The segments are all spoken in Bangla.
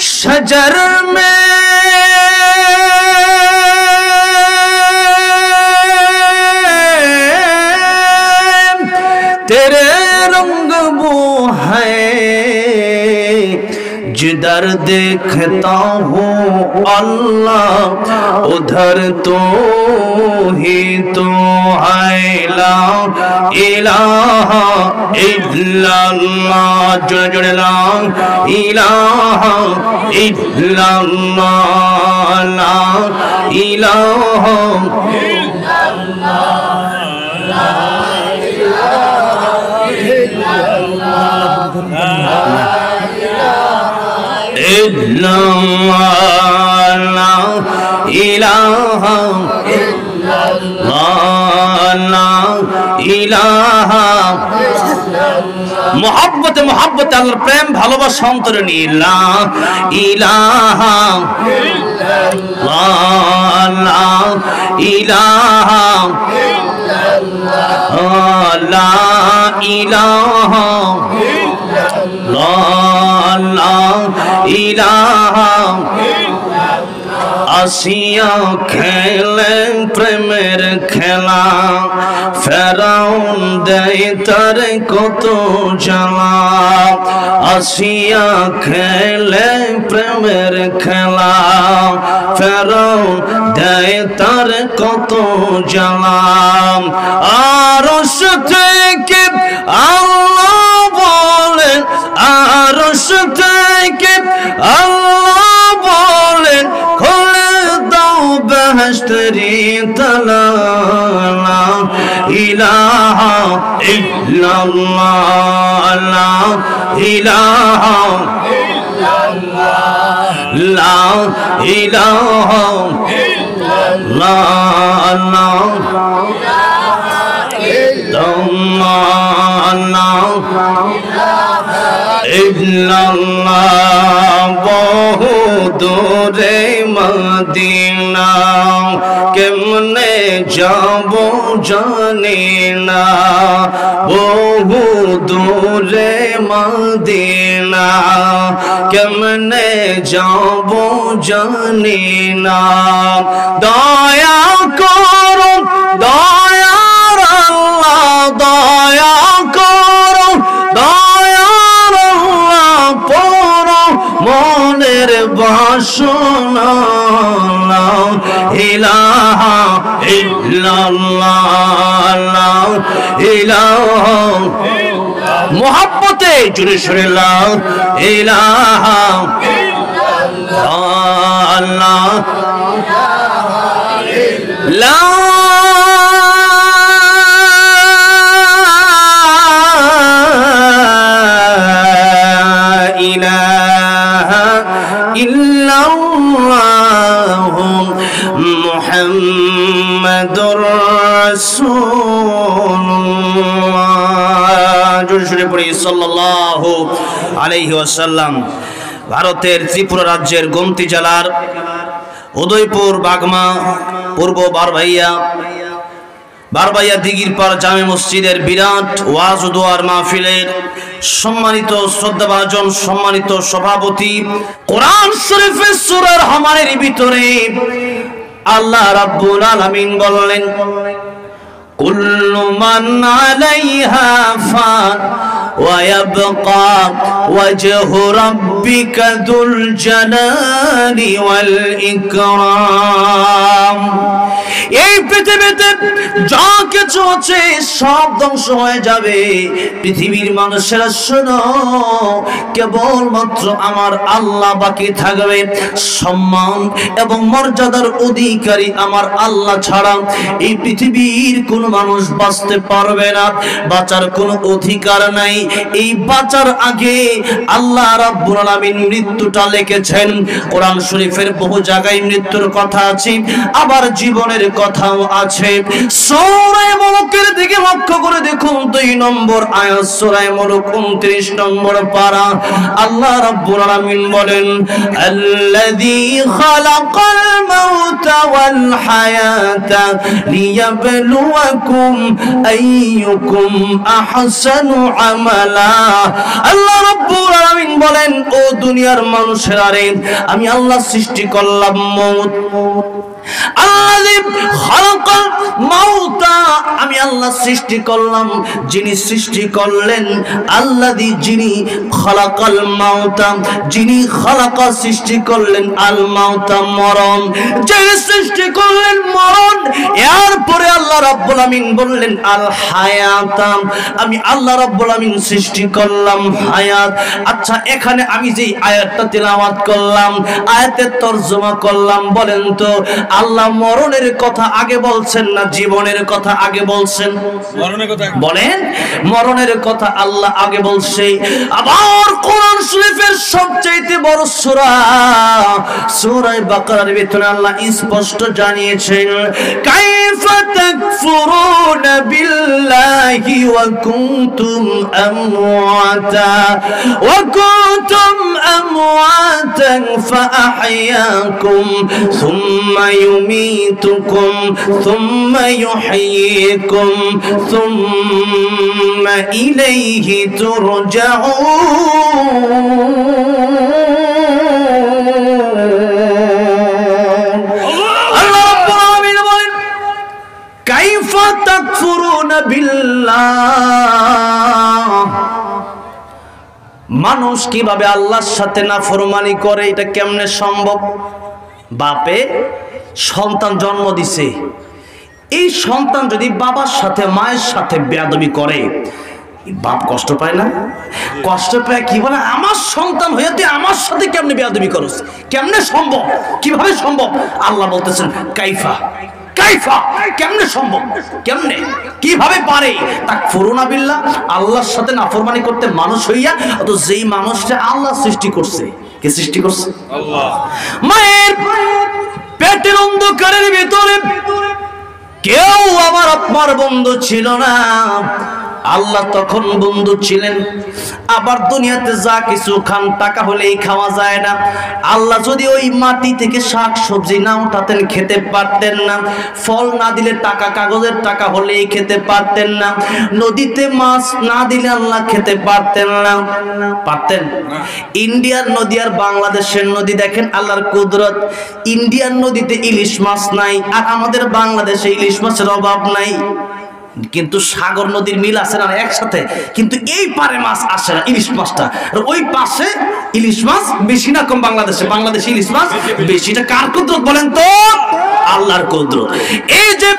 शजर में तेरे रंग वो है, जिधर देखता हूँ अल्लाह उधर तो ही तो है। ला इलाहा इल्लल्लाह, जुड़े जुड़े ला इलाहा इल्लल्लाह, ला इलाहा मोहब्बत मोहब्बत अल्लाहर प्रेम ভালোবাসা অন্তরে নিয়ে লা ইলাহা লা ইলাহা লা ইলাহা লা ইলাহা আসিয়া খেলে প্রেমের খেলা, ফেরাউন দেয় তার কত জ্বালা। আসিয়া খেলে প্রেমের খেলা, ফেরাউন দেয় তার কত জ্বালা। আরশ থেকে আল্লাহ বলেন, আরশ থেকে আল্লাহ বলেন, খুলে দাও বেহেশতেরি তালা। লা ইলাহা ইল্লাল্লাহ, লা ইলাহা ইল্লাল্লাহ, লা ইলাহা ইল্লাল্লাহ, বহু দূরে মদিনা কেমনে যাব জানি না। বহু দূরে মদিনা কেমনে যাব জানি না। দয়া করো দয়ার আল্লাহ, দয়া করো দয়ার আল্লাহ, পড়ো মনের বাসনা। লা ইলাহা ইল্লাল্লাহ, লা ইলাহা মোহব্বতে জুড়ে সুরে লা ইলাহা ইল্লাল্লাহ, লা ইলাহা ইল্লাল্লাহু মুহাম্মাদুর রাসূলুল্লাহ। জোরে সুরে পড়ি সাল্লাল্লাহু আলাইহি ওয়াসাল্লাম। ভারতের ত্রিপুরা রাজ্যের গোমতী জেলার উদয়পুর বাগমা পূর্ব বারবাইয়া দিঘির পার জামে মসজিদের বিরাট ওয়াজ ও দোয়ার মাহফিলের সম্মানিত শ্রদ্ধাভাজন সম্মানিত সভাপতি, কোরআন শরীফের সূরা রহমানের ভিতরে আল্লাহ রাব্বুল আলামিন বললেন, কুল্লু মান আলাইহা ফান ওয়া ইয়াবকা ওয়াজহু রাব্বিকা যুল জালালি ওয়াল ইকরাম। এই পৃথিবীতে যা কিছু আছে সব ধ্বংস হয়ে যাবে। পৃথিবীর মানুষেরা শোনো, কেবলমাত্র আমার আল্লাহ বাকি থাকবে। সম্মান এবং মর্যাদার অধিকারী আমার আল্লাহ ছাড়া এই পৃথিবীর কোন মানুষ বাঁচতে পারবে না, বাঁচার কোনো অধিকার নাই। এই বাঁচার আগে আল্লাহ রাব্বুল আলামিন মৃত্যুটা লিখেছেন। কোরআন শরীফের বহু জায়গায় মৃত্যুর কথা আছে, আবার জীবনের কথাও আছে। সূরা মুলুকের দিকে লক্ষ্য করে দেখুন, 2 নম্বর আয়াত সূরা মুলুক 29 নম্বর পারা। আল্লাহ রাব্বুল আলামিন বলেন, আল্লাযী খালাকাল মাউতা ওয়াল হায়াতা লিয়াবলুয়াকুম আইয়ুকুম আহসানু আমালা। আল্লাহ রাব্বুল আলামিন বলেন, ও দুনিয়ার মানুষেরা রে, আমি আল্লাহ সৃষ্টি করলাম মউত। আল্লাযী খালাকাল মাউতা, আমি আল্লাহ সৃষ্টি করলাম। যিনি সৃষ্টি করলেন, আল্লাযী যিনি খালাকাল মাউতা, যিনি খালাকা সৃষ্টি করলেন আল মাউতা মরণ, যিনি সৃষ্টি করলেন মরণ। এরপরে আল্লাহ রাব্বুল আমিন বললেন আল হায়াতা, আমি আল্লাহ রাব্বুল আমিন সৃষ্টি করলাম হায়াত। আচ্ছা, এখানে আমি যেই আয়াতটা তিলাওয়াত করলাম, আয়াতের তরজমা করলাম, বলেন তো আল্লাহ মরণের কথা আগে বলছেন না জীবনের কথা আগে বলছেন? মরণের কথা বলেন, মরণের কথা আল্লাহ আগে বলছে। আবার কোরআন শরীফের সবচেয়ে বড় সূরা সূরা বাকারার ভিতরে আল্লাহ স্পষ্ট জানিয়েছেন, কাইফা তাকফুরুনা বিল্লাহি ওয়া কুনতুম আমওয়াতান ফাআহইয়াকুম সুম্মা يميتكم ثم يحييكم ثم إليه ترجعون। الله رب العالمين বলেন, كيف تكفرون بالله, মানুষ কিভাবে আল্লাহর সাথে নাফরমানি করে, এটা কেমনে সম্ভব? বাপে সন্তান জন্ম দিছে, এই সন্তান যদি বাবার সাথে মায়ের সাথে বেয়াদবি করে, বাপ কষ্ট পায় না? কষ্ট পায়, কি বলে আমার সন্তান হয়ে তুই আমার সাথে কেমনে বেয়াদবি করস, কেমনে সম্ভব, কিভাবে সম্ভব? আল্লাহ বলতেছেন কাইফা, কাইফা কেমনে সম্ভব, কেমনে কিভাবে পারে? তাকফুরুনা বিল্লাহ, আল্লাহর সাথে নাফরমানি করতে মানুষ হইয়া। তো যেই মানুষটা আল্লাহ সৃষ্টি করছে, কে সৃষ্টি করছে? আল্লাহ। মায়ের পেটের অন্ধকারের ভিতরে কেউ আমার আপনার বন্ধু ছিল না, আল্লাহ তখন বন্ধু ছিলেন। আবার দুনিয়াতে যা কিছু খান, টাকা হলেই খাওয়া যায় না। আল্লাহ যদি ওই মাটি থেকে শাক সবজি না উঠাতেন, খেতে পারতেন না। ফল না দিলে টাকা, কাগজের টাকা হলেই খেতে পারতেন না। নদীতে মাছ না দিলে আল্লাহ খেতে পারতেন না, পারতেন? ইন্ডিয়ার নদী আর বাংলাদেশের নদী দেখেন আল্লাহর কুদরত। ইন্ডিয়ার নদীতে ইলিশ মাছ নাই, আর আমাদের বাংলাদেশে ইলিশ মাছের অভাব নাই। কিন্তু সাগর নদীর মিল আছে না একসাথে, কিন্তু এই পারে মাছ আসে না, ইলিশ মাছটা। আর ওই পাশে ইলিশ মাছ বেশি না কম? বাংলাদেশে ইলিশ মাছ বেশিটা কার কুদরত বলেন তো? আল্লাহর কুদরত। এই যে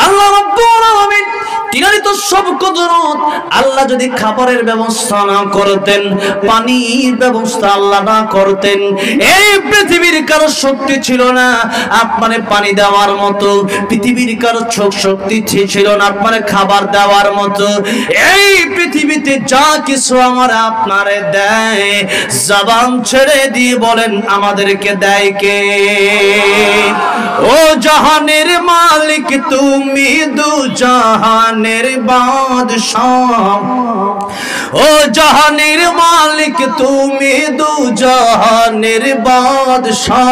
আল্লাহ রাব্বুল আলামিন, তিনারই তো সব কুদরত। আল্লাহ যদি খাবারের ব্যবস্থা না করতেন, পানির ব্যবস্থা আল্লাহ না করতেন, এই পৃথিবীর কারো শক্তি ছিল না আপনারে পানি দেওয়ার মতো, পৃথিবীর কারো শক্তি ছিল না আপনারে খাবার দেওয়ার মতো। এই পৃথিবীতে যা কিছু আমার আপনারে দেয়, জবান ছেড়ে দিয়ে বলেন আমাদেরকে দেয় কে? ও জাহানের মালিক তুমি, দু জাহানের বাদশাহ। ও জাহানের মালিক তুমি, দু জাহানের বাদশাহ।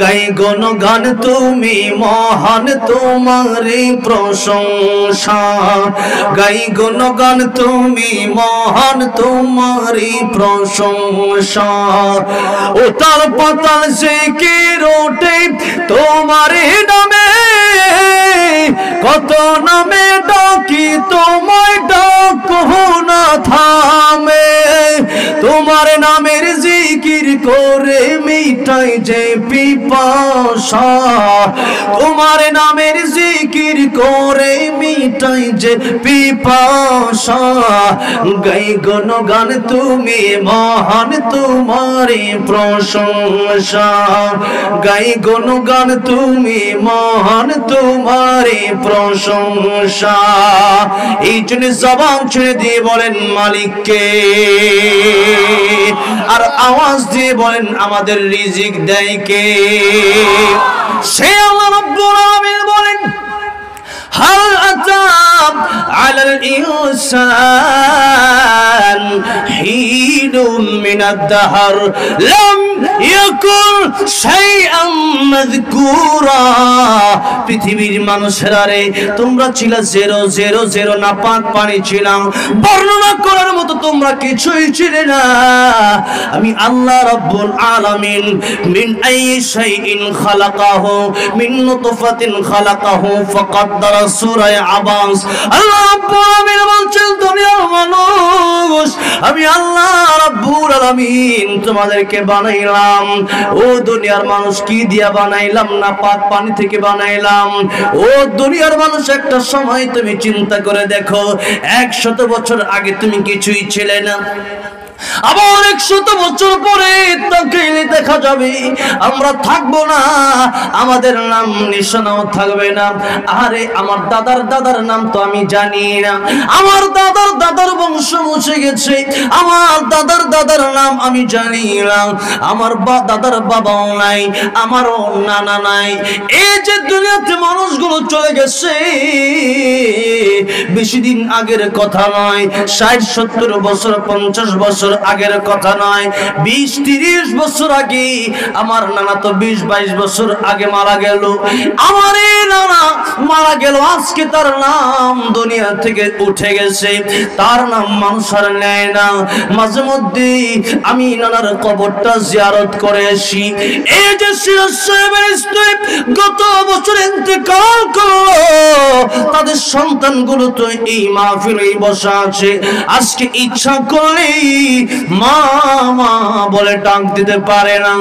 গাই গুণগান তুমি মহান, তোমারই প্রশংসা। গাই গুণগান তুমি মহান, তোমারই প্রশংসা। উতাল পাতাল জিকির ওঠে তোমার নামে, কত নামে ডাকি তোমায় ডাকবো না থামে। তোমার নামের জিকির করে মিটাই যে পিপাসা, তোমার নামের জিকির করে মিটাই যে পিপাসা। গাই গুণগান তুমি মহান, তোমারই প্রশংসা। গাই গুণগান তুমি মহান, তোমারই প্রশংসা। এই জন্য জবান ছেড়ে দিয়ে বলেন মালিককে, আর আওয়াজ দিয়ে বলেন আমাদের রিজিক দেয় কে? সে আল্লাহ রাব্বুল আলামিন বলেন, হাল আতা আলাল ইনসান হিনুম মিনাদ দাহর লাম ইয়াকুন শাইআম মাযকুরা। পৃথিবীর মানুষেরা রে, তোমরা ছিলা 000 না পাক পানি ছিলাম, বর্ণনা করার মতো তোমরা কিছুই ছিলে না। আমি আল্লাহ রাব্বুল আলামিন মিন আইয়ি শাইইন খালাকাহু মিন নুতফাতিন খালাকাহু ফাকাদ্দারা। সূরা আবাস আল্লাহ রাব্বুল আলামিন বলছেন, দুনিয়ার মানুষ আমি আল্লাহ রাব্বুল আলামিন তোমাদেরকে বানাইলাম। ও দুনিয়ার মানুষ, কি দিয়া বানাইলাম? না পাক পানি থেকে বানাইলাম। ও দুনিয়ার মানুষ, একটা সময় তুমি চিন্তা করে দেখো, 100 বছর আগে তুমি কিছুই ছিলে না, আবার 100 বছর পরে তাকাইলে দেখা যাবে আমরা থাকবো না, আমাদের নাম নিশানাও থাকবে না। আরে আমার দাদার দাদার নাম তো আমি জানি না, আমার দাদার দাদার বংশ মুছে গেছে, আমার দাদার দাদার নাম আমি জানি না, আমার দাদার বাবাও নাই, আমারও নানা নাই। এই যে দুনিয়াতে মানুষগুলো চলে গেছে, বেশি দিন আগের কথা নয়, 60-70 বছর 50 বছর আগের কথা নয়, 20-30 বছর আগে আমার নানা তো 20-22 বছর আগে মারা গেল। আমার এই নানা মারা গেল, আজকে তার নাম দুনিয়া থেকে উঠে গেছে, তার নাম মানুষ আর নেয় না। মাঝে মধ্যে আমি নানার কবরটা জিয়ারত করে আসি। এই যে সিরাজ সাহেবের স্ত্রী গত বছর ইন্তেকাল করলো, তাদের সন্তানগুলো তো এই মাহফিলেই বসা আছে। আজকে ইচ্ছা করলেই মা মা বলে ডাক দিতে পারে না।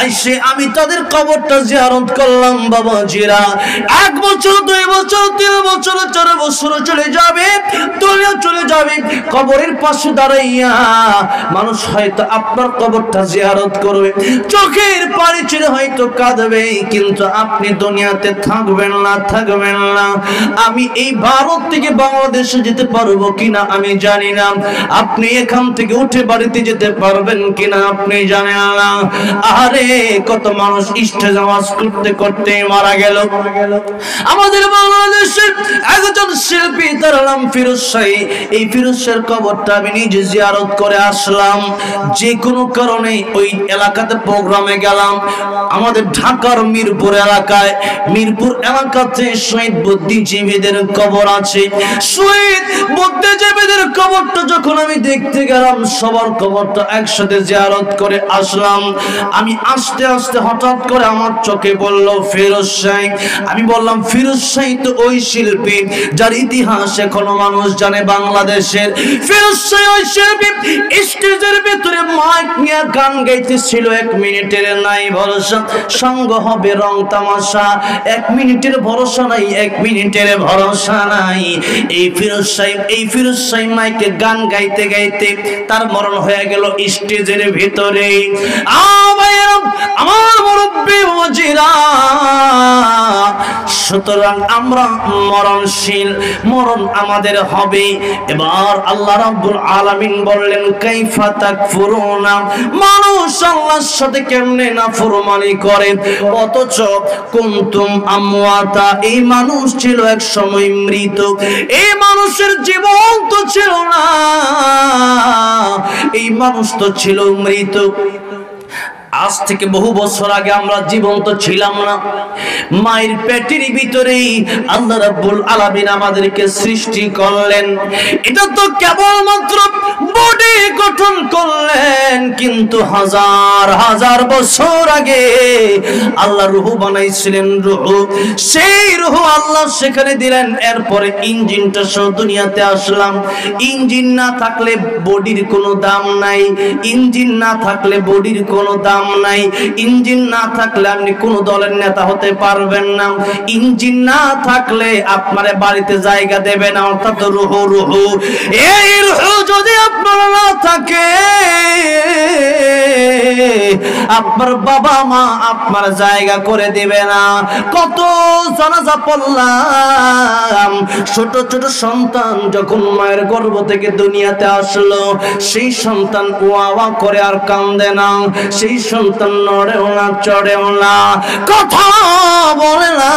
আইসে আমি তাদের কবরটা জিয়ারত করলাম। বাবাজিরা, 1 বছর 2 বছর 3 বছর 4 বছর চলে যাবে, দুনিয়া চলে যাবে, কবরের পাশে দাঁড়াইয়া মানুষ হয়তো আপনার কবরটা জিয়ারত করবে, চোখের পানি ছেড়ে হয়তো কাঁদবে, কিন্তু আপনি দুনিয়াতে থাকবেন না, থাকবেন না। আমি এই ভারত থেকে বাংলাদেশে যেতে পারবো কিনা আমি জানি না, আপনি এখান থেকে উঠে বাড়িতে যেতে পারবেন কিনা আপনি জানেন না। আরে কত মানুষ স্টেজ আওয়াজ করতে করতে মারা গেল। আমাদের বাংলাদেশের একজন শিল্পী, তার নাম ফিরোজ শাহী। এই ফিরোজ শাহের কবরটা আমি নিজে জিয়ারত করে আসলাম। যে কোনো কারণে ওই এলাকাতে প্রোগ্রামে গেলাম। আমাদের ঢাকার মিরপুর এলাকায়, মিরপুর এলাকাতে শহীদ বুদ্ধিজীবীদের কবর আছে। শহীদ বুদ্ধিজীবীদের কবরটা যখন আমি দেখতে গেলাম, সবার কবরটা একসাথে জিয়ারত করে আসলাম। আমি আস্তে আস্তে হঠাৎ করে আমার চোখে বলল ফিরোজ শাহী। আমি বললাম, ফিরোজ শাহী তো ওই শিল্পী যার ইতিহাস এখনো মানুষ জানে বাংলাদেশের। ফিরোজ শাহী ওই শিল্পী, স্টেজের ভিতরে মাইক নিয়ে গান গাইতেছিল। 1 মিনিটের নাই ভরসা, সঙ্গ হবে রং তামাশা। 1 মিনিটের ভরসা নাই, 1 মিনিটের ভরসা নাই। এই ফিরোজ শাহী মাইকে গান গাইতে গাইতে তার মরণ হয়ে গেল স্টেজের ভিতরে। আমার মুরব্বি ওয়াজিরা, সুতরাং আমরা মরণশীল, মরণ আমাদের হবে। এবার আল্লাহ রাব্বুল আলামিন বললেন, কাইফা তাকফুরুনা, মানুষ আল্লাহর সাথে কেমনে নাফরমানি করে, অথচ কুনতুম আমওয়াতা, এই মানুষ ছিল এক সময় মৃত, এই মানুষের জীবন তো ছিল না, এই মানুষ তো ছিল মৃত। আজ থেকে বহু বছর আগে আমরা জীবন্ত ছিলাম না। মায়ের পেটের ভিতরেই আল্লাহ রাব্বুল আলামিন আমাদেরকে সৃষ্টি করলেন। এটা তো কেবলমাত্র বডি গঠন করলেন, কিন্তু হাজার হাজার বছর আগে আল্লাহ রূহ বানাইছিলেন। রূহ, সেই রূহ আল্লাহ সেখানে দিলেন। এরপরে ইঞ্জিনটা সহ দুনিয়াতে আসলাম। ইঞ্জিন না থাকলে বডির কোনো দাম নাই, ইঞ্জিন না থাকলে বডির কোনো দাম নাই, ইঞ্জিন না থাকলে আপনি কোন দলের নেতা হতে পারবেন না, ইঞ্জিন না থাকলে আপনার বাড়িতে জায়গা দেবে না, অর্থাৎ রূহ। রূহ, এই রূহ যদি আপনার না থাকে, আপনার বাবা মা আপনার জায়গা করে দিবে না। কত জানাজা পড়লাম, ছোট ছোট সন্তান যখন মায়ের গর্ভ থেকে দুনিয়াতে আসলো, সেই সন্তান ওয়া করে আর কান্দে না, সেই সন্তান নড়েও না চড়েও না, কথা বলে না।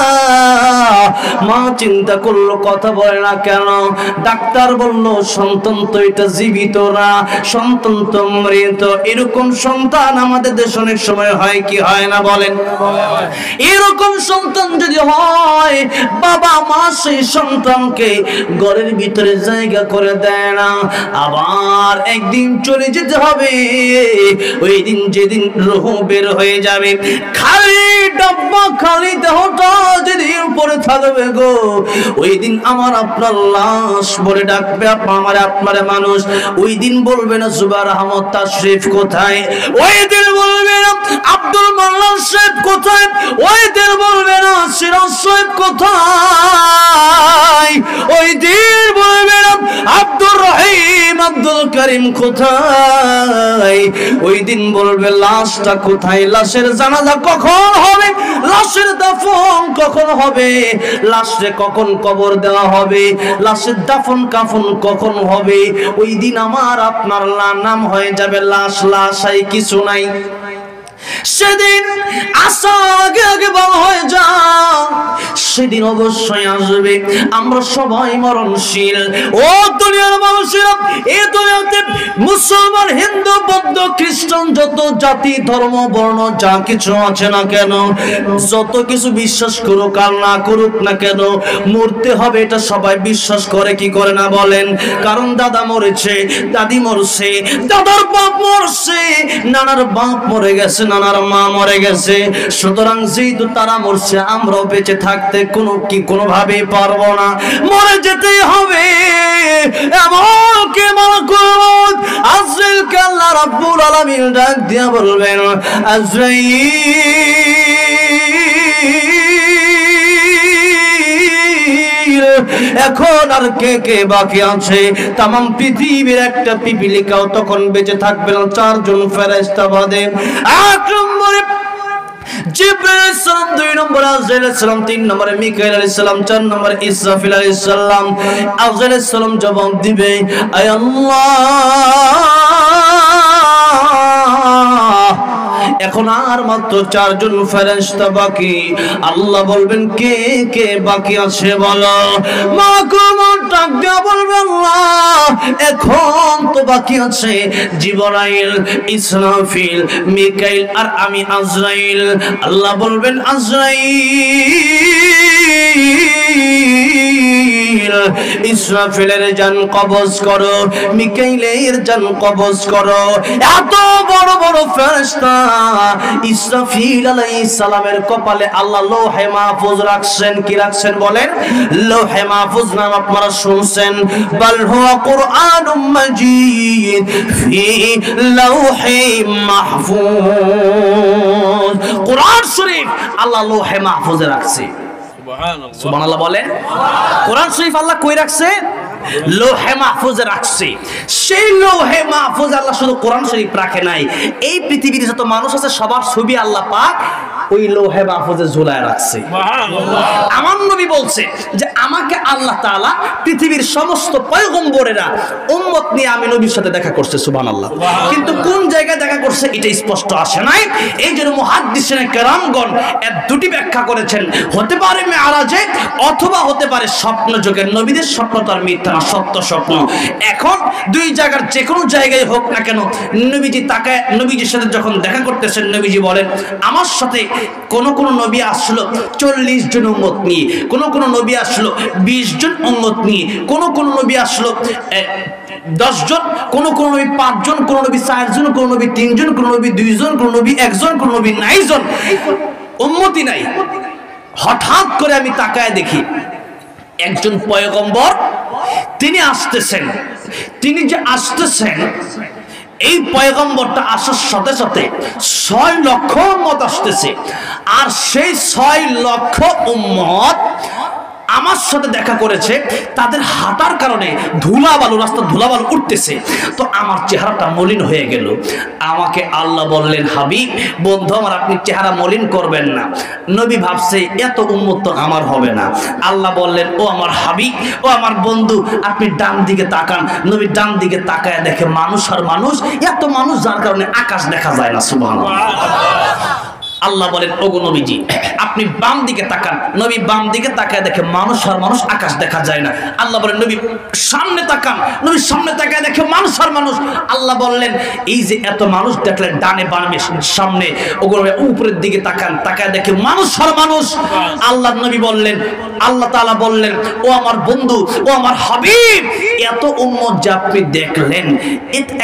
মা চিন্তা করলো কথা বলে না কেন? ডাক্তার বললো সন্তান তো এটা জীবিত না, সন্তান তো মৃত। এরকম সন্তান আমাদের দেশে অনেক সময় হয় কি হয় না বলেন? এরকম সন্তান যদি হয়, বাবা মা সেই সন্তানকে ঘরের ভিতরে জায়গা করে দেয় না। আবার একদিন চলে যেতে হবে, ওই দিন যেদিন রূহ বের হয়ে যাবে, খালি ডাব্বা খালি দেহটা যেদিন পড়ে থাকবে গো, ওই দিন আমার আপনার লাশ বলে ডাকবে আপনার মানুষ। ওই দিন বলবে না জুবাইর আহমদ তাশরিফ কোথায়, ওই দিন বলবে না আব্দুল মান্নান সাহেব কোথায়, ওই দিন বলবে না সিরাজ সাহেব কোথায়, ওই দিন বলবে না আব্দুর রহিম আব্দুল করিম কোথায়, ওই দিন বলবে লাশটা কোথায়, লাশের জানাজা কখন হবে, লাশের দাফন কখন হবে, লাশে কখন কবর দেওয়া হবে, লাশের দাফন কাফন কখন হবে। ওই দিন আমার আপনার নাম হয়ে যাবে লাশ, লাশাই কিছু নাই। সেদিন আসার আগে আগে বলা হয়ে যা, সেদিন অবশ্যই আসবে। আমরা সবাই মরণশীল। ও দুনিয়ার মানুষেরা, এই দুনিয়াতে মুসলমান, হিন্দু, বৌদ্ধ, খ্রিস্টান, যত জাতি ধর্ম বর্ণ যা কিছু আছে না কেন, যত কিছু বিশ্বাস করুক আর না করুক না কেন, মরতে হবে এটা সবাই বিশ্বাস করে কি করে না বলেন? কারণ দাদা মরেছে, দাদি মরছে, দাদার বাপ মরছে, নানার বাপ মরে গেছে, নানার মা মরে গেছে। সুতরাং যেহেতু তারা মরছে, আমরাও বেঁচে থাকতে কোনোভাবেই পারবো না, মরে যেতেই হবে। এমনকি মালাকুল আজরাইলকে আল্লাহ রাব্বুল আলামিন ডাক দিয়া বলবেন, আজরাইল এখন আর কে কে বাকি আছে? তাম পৃথিবীর একটা পিপিলিকাও তখন বেঁচে থাকবে না, চারজন ফেরেশতা বাদে। 8 নম্বরে জিবরাইল আলাইহিস সালাম, 2 নম্বরে আজরাইল আলাইহিস সালাম, 3 নম্বরে মিকাইল আলাইহিস সালাম, 4 নম্বরে ইসরাফিল আলাইহিস সালাম। আজরাইল আলাইহিস সালাম জবাব দিবে, আয় আল্লাহ, এখন আর মাত্র 4 জন ফেরেশতা বাকি। আল্লাহ বলবেন কে কে বাকি আছে বলো। মাহকুম ডাক দিয়া বলবে, আল্লাহ এখন তো বাকি আছে জিবরাইল, ইসরাফিল, মিকাইল আর আমি আজরাইল। আল্লাহ বলবেন আজরাইল, ইসরাফিলের জান কবজ করো, মিকাইলের জান কবজ করো। এত বড় বড় ফেরেশতা ইসরাফিল আলাইহিস সালামের কপালে আল্লাহ লৌহে মাহফুজ রাখছেন। কি রাখছেন বলেন? লৌহে মাহফুজ নাম আপনারা শুনছেন। বাল হুয়া কুরআনুম মাজিদ ফি লৌহে মাহফুজ। কুরআন শরীফ আল্লাহ লৌহে মাহফুজে রাখছে। সুবহানাল্লাহ, সুবহানাল্লাহ বলে। কোরআন শরীফ আল্লাহ কই রাখছে? লৌহে মাহফুজে রাখছে। সেই লৌহে মাহফুজ আল্লাহ শুধু কোরআন শরীফ রাখে নাই, এই পৃথিবীতে যত মানুষ আছে সবার ছবি আল্লাহ পাক ওই লৌহে মাহফুজে ঝুলায় রাখছে। আমার নবী বলছে যে আমাকে আল্লাহ তাআলা পৃথিবীর সমস্ত পয়গম্বরেরা উম্মত নিয়ে আমি নবীর সাথে দেখা করছে। সুবহানাল্লাহ। কিন্তু কোন জায়গায় দেখা করছে এটা স্পষ্ট আসে নাই। এই জন্য মুহাদ্দিসিনে কেরামগণ এর দুটি ব্যাখ্যা করেছেন। হতে পারে মেরাজে, অথবা হতে পারে স্বপ্ন যুগের। নবীদের স্বপ্ন তার মিথ্যা না, সত্য স্বপ্ন। এখন দুই জায়গার যে কোনো জায়গায় হোক না কেন, নবীজি তাকায়, নবীজির সাথে যখন দেখা করতেছেন, নবীজি বলেন আমার সাথে কোন নবী আসলো 40 জন উম্মত নিয়ে, কোন নবী আসলো 20 জন উম্মত নিয়ে, কোন নবী আসলো 10 জন, কোন নবী 5 জন, কোন নবী 4 জন, কোন নবী 3 জন, কোন নবী 2 জন, কোন নবী 1 জন, কোন নবী 9 জন, উম্মতই নাই। হঠাৎ করে আমি তাকায় দেখি একজন পয়গম্বর তিনি আসতেছেন। তিনি যে আসতেছেন, এই পয়গম্বরটা আসার সাথে সাথে 6 লক্ষ উম্মত আসতেছে। আর সেই 6 লক্ষ উম্মত আমার সাথে দেখা করেছে, তাদের হাঁটার কারণে ধুলাবালু, রাস্তা ধুলাবালু উঠতেছে, তো আমার চেহারাটা মলিন হয়ে গেল। আমাকে আল্লাহ বললেন, হাবিব বন্ধু আমার, আপনি চেহারা মলিন করবেন না। নবী ভাবছে এত উম্মত তো আমার হবে না। আল্লাহ বললেন, ও আমার হাবিব, ও আমার বন্ধু, আপনি ডান দিকে তাকান। নবী ডান দিকে তাকায় দেখে মানুষ আর মানুষ, এত মানুষ যার কারণে আকাশ দেখা যায় না। সুবহানাল্লাহ। আল্লাহ বলেন, ওগো নবীজি আপনি বাম দিকে তাকান। নবী বাম দিকে তাকায় দেখে মানুষ আর মানুষ, আকাশ দেখা যায় না। আল্লাহ বলেন, নবী সামনে তাকান। নবী সামনে তাকায় দেখে মানুষ আর মানুষ। আল্লাহ বললেন, এই যে এত মানুষ দেখলেন ডানে বামে সামনে, ওগো উপরের দিকে তাকান, তাকায় দেখে মানুষ আর মানুষ। আল্লাহ নবী বললেন, আল্লাহ তাআলা বললেন, ও আমার বন্ধু, ও আমার হাবিব, এত উম্মত যা আপনি দেখলেন,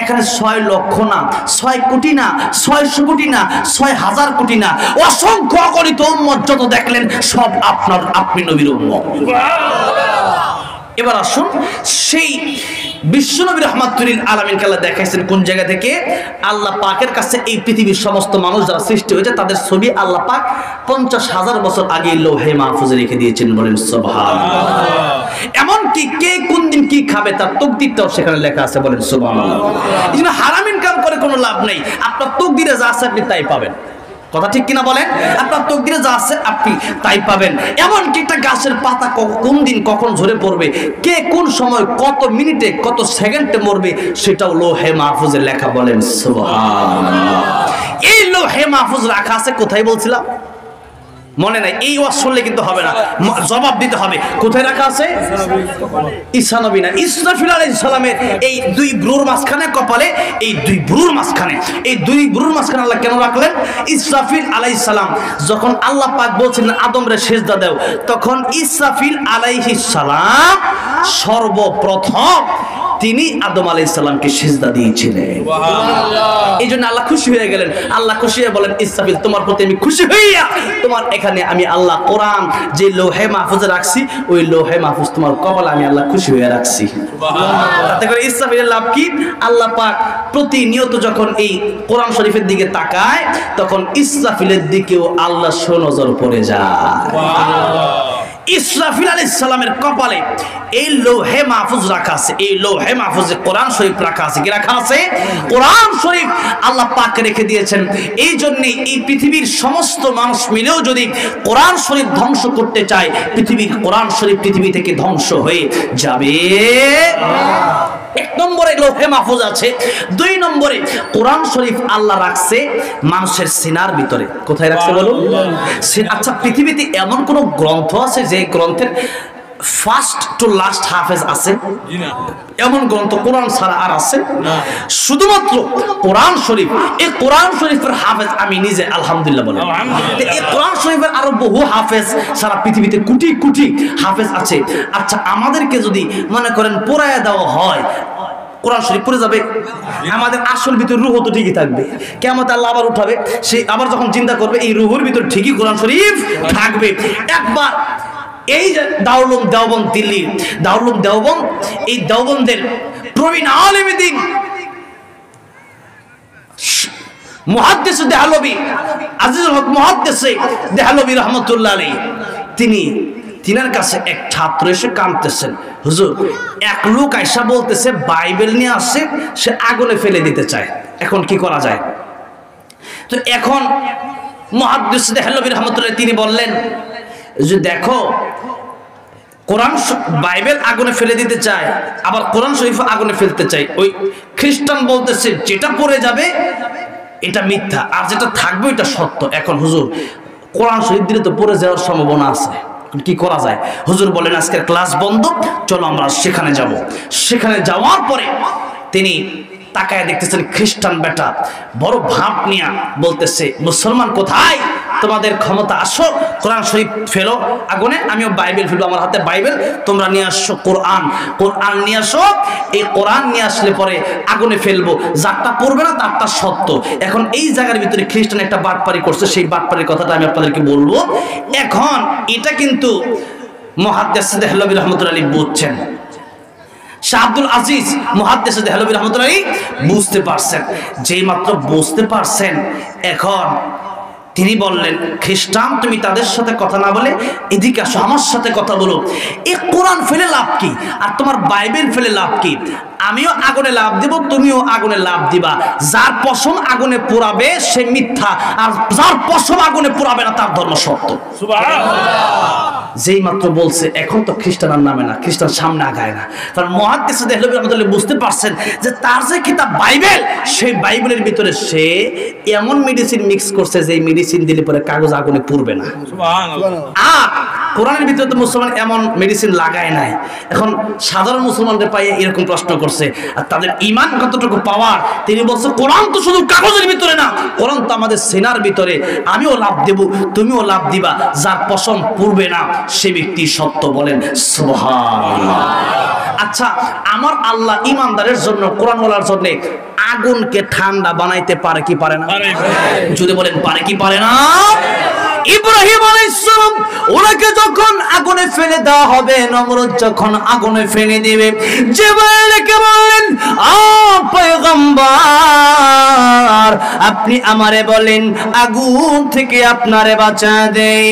এখানে 6 লক্ষ না, 6 কোটি না, 600 কোটি না, 6,000 কোটি না, অসংখ্য অগণিত উম্মত যত দেখলেন সব আপনি নবীর উম্মত। এবার আসুন, সেই বিশ্বনবী রাহমাতুল লিল আলামিনকে আল্লাহ দেখাইছেন কোন জায়গা থেকে? আল্লাহ পাকের কাছে এই পৃথিবীর সমস্ত মানুষ যারা সৃষ্টি হয়েছে তাদের ছবি আল্লাহ পাক 50,000 বছর আগে লৌহে মাহফুজে রেখে দিয়েছেন। বলেন সুবহানাল্লাহ। এমনকি কে কোন দিন কি খাবে তার তাকদীরটাও সেখানে লেখা আছে। বলেন সুবহানাল্লাহ। এই জন্য হারাম ইনকাম করে কোনো লাভ নেই, আপনার তাকদীরে যা আছে আপনি তাই পাবেন। কথা ঠিক কিনা বলেন? আপনার তাকদীরে যা আছে আপনি তাই পাবেন। এমনকি একটা গাছের পাতা কোন দিন কখন ঝরে পড়বে, কে কোন সময় কত মিনিটে কত সেকেন্ডে মরবে, সেটাও লৌহে মাহফুজে লেখা। বলেন সুবহানাল্লাহ। এই লৌহে মাহফুজ রাখা আছে কোথায় বলছিলাম? মনে নাই? এই ওয়াজ শুনলে কিন্তু হবে না, জবাব দিতে হবে। কোথায় রাখা আছে? ঈসা নবী না, ইসরাফিল আলাইহিস সালামের এই 2 ভ্রুর মাঝখানে, কপালে এই 2 ভ্রুর মাঝখানে, এই 2 ভ্রুর মাঝখানে আল্লাহ কেন রাখলেন? ইসরাফিল আলাইহিস সালাম যখন আল্লাহ পাক বলছিলেন আদমরে সিজদা দাও, তখন ইসরাফিল আলাইহিস সালাম সর্বপ্রথম তিনি আদম আলাইহিস সালামকে সিজদা দিয়েছিলেন। সুবহানাল্লাহ। এই জন্য আল্লাহ খুশি হয়ে গেলেন। আল্লাহ খুশি হয়ে বলেন, ইসরাফিল তোমার প্রতি আমি খুশি হইয়া তোমার এখানে আমি আল্লাহ কোরআন যে লৌহে মাহফুজে রাখছি, ওই লৌহে মাহফুজ তোমার কপালে আমি আল্লাহ খুশি হয়ে রাখছি। সুবহানাল্লাহ। তাতে করে ইসরাফিলের লাভ কি? আল্লাহ পাক প্রতিনিয়ত যখন এই কোরআন শরীফের দিকে তাকায়, তখন ইসরাফিলের দিকেও আল্লাহ নজর পড়ে যায়। সুবহানাল্লাহ। ইসরাফিল আলাইহিস সালামের কপালে এই লৌহে মাহফুজ রাখা আছে। এই লৌহে মাহফুজে কোরআন শরীফ রাখা আছে। কি রাখা আছে? কোরআন শরীফ আল্লাহ পাক রেখে দিয়েছেন। এই জন্য এই পৃথিবীর সমস্ত মানুষ মিলেও যদি কোরআন শরীফ ধ্বংস করতে চায়, পৃথিবীর কোরআন শরীফ পৃথিবী থেকে ধ্বংস হয়ে যাবে। 1 নম্বরে লৌহে মাহফুজ আছে। 2 নম্বরে কোরআন শরীফ আল্লাহ রাখছে মানুষের সিনার ভিতরে। কোথায় রাখছে বলুন? আচ্ছা, পৃথিবীতে এমন কোন গ্রন্থ আছে যে গ্রন্থের ফার্স্ট টু লাস্ট হাফেজ আছে? এমন গ্রন্থ কোরআন ছাড়া আর আছে? শুধুমাত্র কোরআন শরীফ। এই কোরআন শরীফের হাফেজ আমি নিজে, আলহামদুলিল্লাহ বলেন। এই কোরআন শরীফের আরো বহু হাফেজ সারা পৃথিবীতে কোটি কোটি হাফেজ আছে। আচ্ছা, আমাদেরকে যদি মনে করেন পোড়ায়া দেওয়া হয়, কোরআন শরীফ পড়ে যাবে? আমাদের আসল ভিতর রূহ তো ঠিকই থাকবে। কিয়ামতে আল্লাহ আবার উঠাবে, সে আবার যখন চিন্তা করবে এই রূহের ভিতর ঠিকই কোরআন শরীফ থাকবে। একবার এই যে দারুল উলুম দেওবন্দ, দিল্লির দারুল উলুম দেওবন্দ, এই দেওবন্দের প্রবীণ আলেমে দ্বীন মুহাদ্দিস দেহলভী, আজিজুল হক মুহাদ্দিস দেহলভী রাহমাতুল্লাহ আলাইহি, তিনার কাছে এক ছাত্র এসে কাঁদতেছেন, হুজুর এক লোক আয়সা বলতেছে বাইবেল নিয়ে আসছে, সে আগুনে ফেলে দিতে চায়, এখন কি করা যায়? তো এখন মুহাদ্দিস দেহলভী রাহমাতুল্লাহ তিনি বললেন যে দেখো, কোরআন বাইবেল আগুনে ফেলে দিতে চায়, আবার কোরআন শরীফ আগুনে ফেলতে চায়। ওই খ্রিস্টান বলতেছে যেটা পড়ে যাবে এটা মিথ্যা, আর যেটা থাকবে এটা সত্য। এখন হুজুর কোরআন শরীফ দিলে তো পড়ে যাওয়ার সম্ভাবনা আছে, কি করা যায়? হুজুর বলেন আজকের ক্লাস বন্ধ, চলো আমরা সেখানে যাব। সেখানে যাওয়ার পরে তিনি তাকায় দেখতেছেন খ্রিস্টান বেটা বড় ভাব নিয়ে বলতেছে, মুসলমান কোথায়? তোমাদের ক্ষমতা, আসো কোরআন শরীফ ফেলো আগুনে, আমিও বাইবেল ফেলবো, আমার হাতে বাইবেল, তোমরা নিয়ে আসো কোরআন, কোরআন নিয়ে আসো। এই কোরআন নিয়ে আসলে পরে আগুনে ফেলবো, যারটা পড়বে না তারটা সত্য। এখন এই জায়গার ভিতরে খ্রিস্টান একটা বাটপারি করছে, সেই বাটপারির কথাটা আমি আপনাদেরকে বলবো। এখন এটা কিন্তু মুহাদ্দিস দেহলভী রাহমাতুল্লাহ আলাইহি বুঝছেন, শাহ আব্দুল আজিজ মুহাদ্দিস দেহলভী রাহমাতুল্লাহ আলাইহি বুঝতে পারছেন। যেই মাত্র বুঝতে পারছেন, এখন তিনি বললেন, খ্রিস্টান তুমি তাদের সাথে কথা না বলে এদিকে আসো, আমার সাথে কথা বলো। এই কোরআন ফেলে লাভ কি, আর তোমার বাইবেল ফেলে লাভ কি? আমিও আগুনে লাভ দিব, তুমিও আগুনে লাভ দিবা। যার পশম আগুনে পোড়াবে সে মিথ্যা, আর যার পশম আগুনে পোড়াবে না তার ধর্ম সত্য। যেই মাত্র বলছে, এখন তো খ্রিস্টানের নামে না, খ্রিস্টান সামনে আগায় না। কারণ মুহাদ্দিস দেহলভী রাহমাতুল্লাহ বুঝতে পারছেন যে তার যে কিতাব বাইবেল, সেই বাইবেলের ভিতরে সে এমন মেডিসিন মিক্স করছে যে মেডিসিন দিলে পরে কাগজ আগুনে পুড়বে না। আর কোরআনের ভিতরে তো মুসলমান এমন মেডিসিন লাগায় নাই। এখন সাধারণ মুসলমানদের পায়ে এরকম প্রশ্ন করছে, আর তাদের ঈমান কতটুকু পাওয়ার। তিনি বলছে, কোরআন তো শুধু কাগজের ভিতরে না, কোরআন তো আমাদের সিনার ভিতরে। আমিও লাভ দেব, তুমিও লাভ দিবা। যার পশম পুড়বে না সে ব্যক্তি সত্য। বলেন সুবহানাল্লাহ। আচ্ছা, আমার আল্লাহ ইমানদারের জন্য, কোরআনওয়ালার জন্য আগুনকে ঠান্ডা বানাইতে পারে কি পারে না? যদি বলেন পারে কি পারে না? ইব্রাহিম আলাইহিস সালাম ওনাকে যখন আগুনে ফেলে দেওয়া হবে, নমরুদ যখন আগুনে ফেলে দিবে, জিবরাইলকে বললেন, আ পয়গম্বর, আপনি আমারে বলেন আগুন থেকে আপনারে বাঁচা দেই।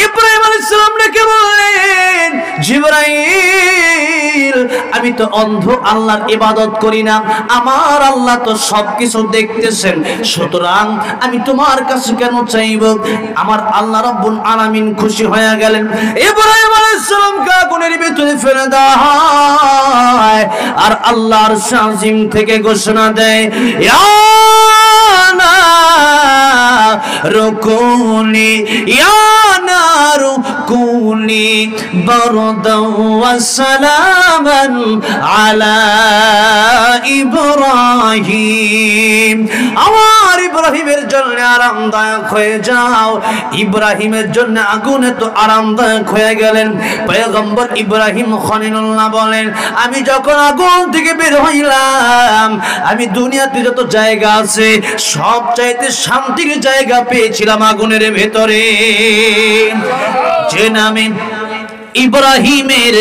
ইব্রাহিম আলাইহিস সালাম ডেকে বললেন, জিবরাইল, আমি তো অন্ধ, আল্লাহর ইবাদত করি না, আমার আল্লাহ তো সবকিছু দেখতেছেন, সুতরাং আমি তোমার কাছে কেন চাইব? আমার আল্লাহ রাব্বুল আলামিন খুশি হয়ে গেলেন। ইব্রাহিম আলাইহিস সালামকে আগুনের ভিতরে ফেলে দেওয়া হয়, আর আল্লাহর শাজিম থেকে ঘোষণা দেয়, ইয়া রুকুনি ইয়া নারু কুনি বারদাও ওয়া সালামান আলা ইব্রাহিম। আমার ইব্রাহিমের জন্য আরামদায়ক হয়ে যাও। ইব্রাহিমের জন্য আগুনে তো আরামদায়ক হয়ে গেলেন। পয়গম্বর ইব্রাহিম খলিলুল্লাহ বলেন, আমি যখন আগুন থেকে বের হইলাম, আমি দুনিয়াতে যত জায়গা আছে সব চাইতে শান্তির জায়গা পেয়েছিলাম আগুনের ভেতরে। যে নামে ইব্রাহিমের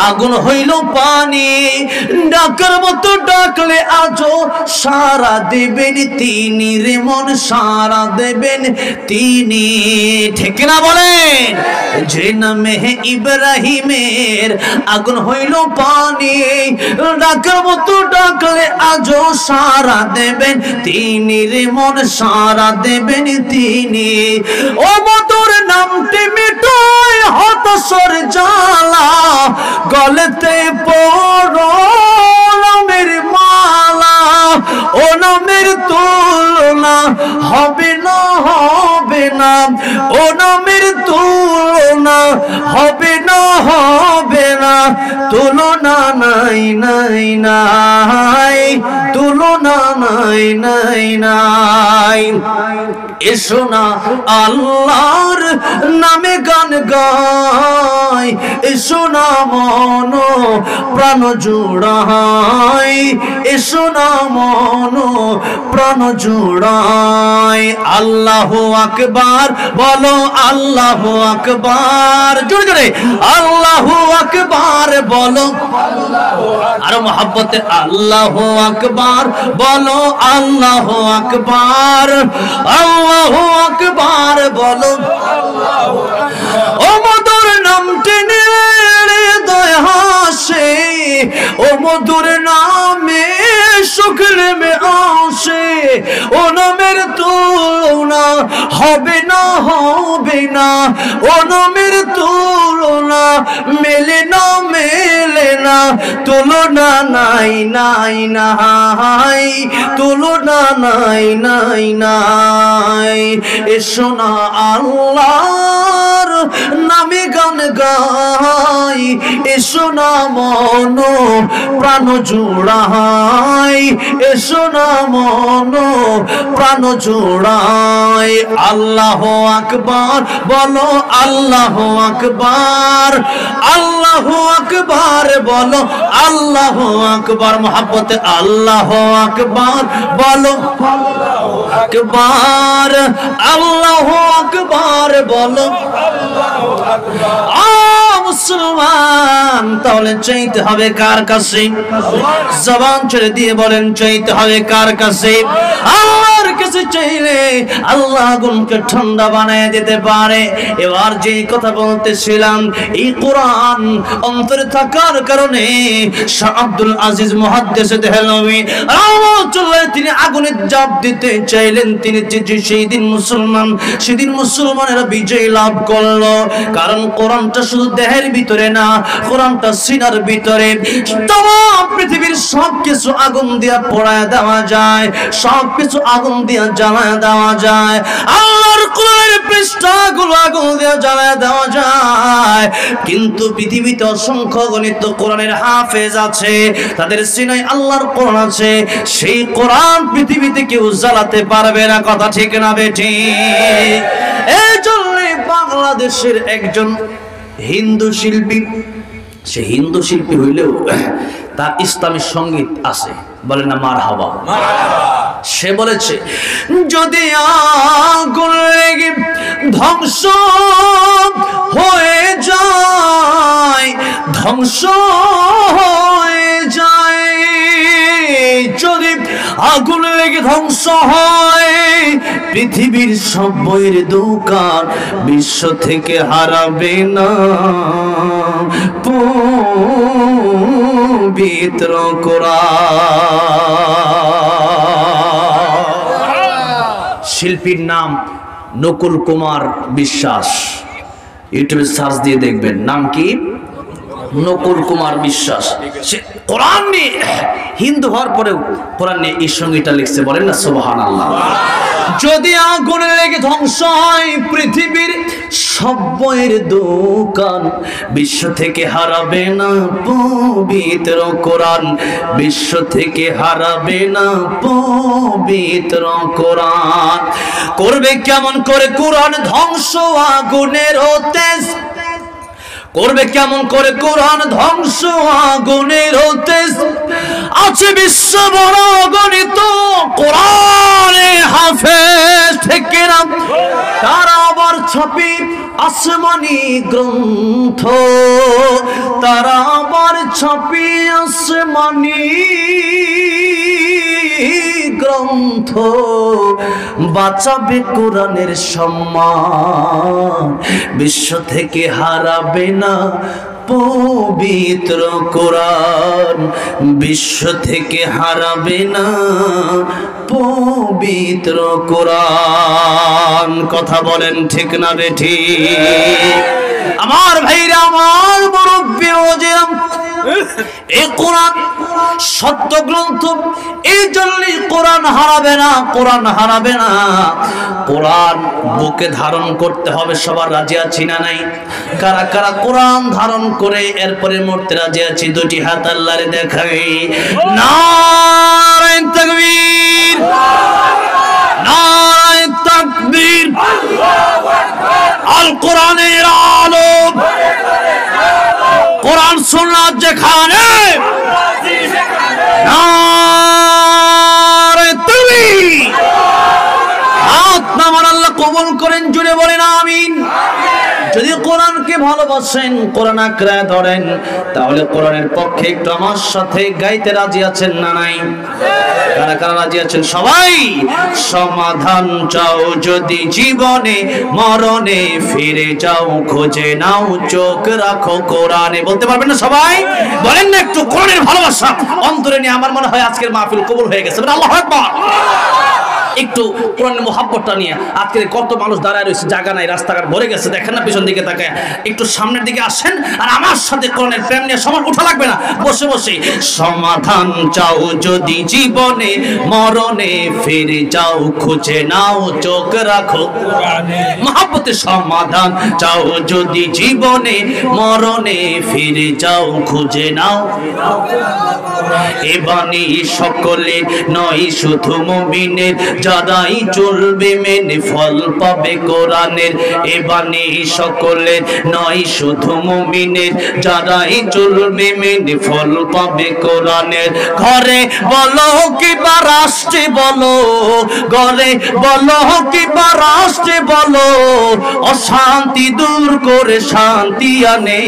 আগুন হইল পানি, ডাকার মতো ডাকলে আজও সারা দেবেন তিনি, রে মন সারা দেবেন তিনি। ঠিক না বলেন? যে নামে ইব্রাহিমের আগুন হইল পানি, ডাকার মতো ডাকলে আজও সারা দেবেন তিনি, রে মন সারা দেবেন তিনি। ও মধুর নামটি মিটায় হতাশার জ্বালা, গলেতে পড়ো নামের মালা, ও নামের তুলনা হবে না, হবে না, ও নামের তুলনা হবে না, হবে না, তুলনা নাই নাই নাই, তুলনা নাই নাই নাই। এসো না আল্লাহর নামে গান গাই, এসো না মন প্রাণ জুড়াই, এসো না মন প্রাণ জুড়াই। আল্লাহু আকবার বলো, আল্লাহু আকবার, জোরে জোরে আল্লাহু আকবার বলো, আর মোহাব্বতে আল্লাহু আকবার বলো, আল্লাহু আকবার, আল্লাহু আকবার বলো। ও মধুর নামটি নিয়ে হৃদয় হাসে, ও মধুর নামে সুখ নেমে আসে, ও নামের তুলনা হবে না, হবে না, ও নামের তুলনা মেলে না, মেলে না, তুলনা নাই নাই নাই, তুলনা নাই নাই নাই। এসো না আল্লাহর নামে গান গাই, এসো না মন প্রাণ জোড়াই, এসো না মন প্রাণ জোড়াই। আল্লাহু আকবার বলো, আল্লাহু আকবার, আল্লাহু আকবার বলো, আল্লাহু আকবার, মোহাব্বতে আল্লাহু আকবার বলো, আকবার, আল্লাহু আকবার বলো। মুসলমান, তাহলে চাইতে হবে কার কাছে? জবান ছেড়ে দিয়ে বলেন, চাইতে হবে কার কাছে? আল্লাহর কাছে চাইলে আল্লাহ আগুনকে ঠান্ডা বানায় দিতে পারে। এবার যে কথা বলতেছিলাম, এই কোরআন অন্তরে থাকার কারণে শাহ আব্দুল আজিজ মুহাদ্দিস দেহলভী রাহমাতুল্লাহ তিনি আগুনে জাপ দিতে চাইলেন। তিনি সেদিন মুসলমানেরা বিজয় লাভ করলো। কারণ কোরআনটা শুধু দেহের ভিতরে না, কোরআনটা সিনার ভিতরে। তমাম পৃথিবীর সবকিছু আগুন দিয়া পোড়ায় দেওয়া যায়, সবকিছু আগুন দিয়া জ্বালায় দেওয়া যায়। আল্লাহর কোরআনের পৃষ্ঠাগুলো আগুন দিয়া জ্বালায় দেওয়া যায়। কিন্তু পৃথিবীতে অসংখ্য গণিত কোরআনের হাফেজ আছে, তাদের সিনায় আল্লাহর কোরআন আছে। সেই কোরআন পৃথিবীতে কেউ জ্বালাতে পারবে না। কথা ঠিক না বেঠি? এই জন্য বাংলাদেশের একজন হিন্দু শিল্পী, সে হিন্দু শিল্পী হইলেও তার ইসলামী সঙ্গীত আছে, বলে না মারহাবা। সে বলেছে, যদি আগুন লেগে ধ্বংস হয়ে যায়, ধ্বংস হয়ে যায়, যদি আগুন লেগে ধ্বংস হয়, পৃথিবীর সব বইয়ের দোকান বিশ্ব থেকে হারাবে না পবিত্র কোরআন। শিল্পীর নাম নকুল কুমার বিশ্বাস, ইউটিউবে সার্চ দিয়ে দেখবেন, নাম কি? নকুল কুমার বিশ্বাস। সে কোরআন নিয়ে, হিন্দু হওয়ার পরেও কোরআন নিয়ে এই সঙ্গীতটা লিখছে, বলেন না সুবহানাল্লাহ। যদি আগুন লেগে ধ্বংস হয়, পৃথিবীর সব বইয়ের দোকান বিশ্ব থেকে হারাবে না পবিত্র কোরআন, বিশ্ব থেকে হারাবে না পবিত্র কোরআন। করবে কেমন করে কোরআন ধ্বংস আগুনের তেজ, করবে কেমন করে কোরআন ধ্বংস আগুনের তেজ। আছে বিশ্ব বড় গণিত কোরআনে হাফেজ থেকে না, তারা আবার ছাপি আসমানি গ্রন্থ, তারা আবার ছাপি আসমানি গ্রন্থ। বাঁচাবে কোরআনের সম্মান, বিশ্ব থেকে হারাবে না পবিত্র কোরআন, বিশ্ব থেকে হারাবে না পবিত্র কোরআন। কথা বলেন ঠিক না বেঠি? আমার ভাইরা, আমার মুরব্বী ওজেরাম, এই কোরআন সত্য গ্রন্থ, এই জন্যই কোরআন হারাবে না, কোরআন হারাবে না। কোরআন বুকে ধারণ করতে হবে। সবার রাজি আছি না নাই? কারা কারা কোরআন ধারণ করে এরপরে মরতে রাজি আছি? দুটি হাত আল্লাহরে দেখাই। নারায়ে তাকবীর, নারায়ে তাকবীর। আল কোরআনের আলো, কোরআন সুন্নাত যেখানে, নারায়ে তাকবীর। হাত নামান, আল্লাহ কবুল করেন, জুড়ে বলেন আমিন। যদি কোরআনকে ভালোবাসেন, কোরআন আঁকড়ে ধরেন, তাহলে কোরআনের পক্ষে একটু আমার সাথে গাইতে রাজি আছেন না নাই? কারা কারা রাজি আছেন? সবাই। সমাধান চাও যদি জীবনে, মরণে ফিরে যাও, খোঁজে নাও, চোখ রাখো কোরআনে। বলতে পারবেন না সবাই? বলেন না একটু কোরআনের ভালোবাসা অন্তরে নিয়ে। আমার মনে হয় আজকের মাহফিল কবুল হয়ে গেছে। আল্লাহু আকবার। একটু কোরআনের মুহাব্বতটা নিয়ে। আজকে কত মানুষ দাঁড়ায় রয়েছে, জায়গা নাই, রাস্তাঘাট ভরে গেছে, দেখেন না পিছন দিকে তাকায়। একটু সামনের দিকে আসেন আর আমার সাথে কোরআনের প্রেম নিয়ে সমান উঠা লাগবে না, বসে বসে। সমাধান চাও যদি জীবনে, মরণে ফিরে যাও, খুঁজে নাও, চোখ রাখো কোরআনে। মুহাব্বতের সমাধান চাও যদি জীবনে, মরণে ফিরে যাও, খুঁজে নাও। এ বাণী সকলে নয় শুধু মুমিনের, যারাই চলবে মেনে ফল পাবে কোরআনের। এ বাণী সকলে নয় শুধু মুমিনের, যারাই চলবে মেনে ফল পাবে কোরআনের। ঘরে বলো কিংবা রাষ্ট্রে বলো, ঘরে বলো কিংবা রাষ্ট্রে বলো, অশান্তি দূর করে শান্তি আনে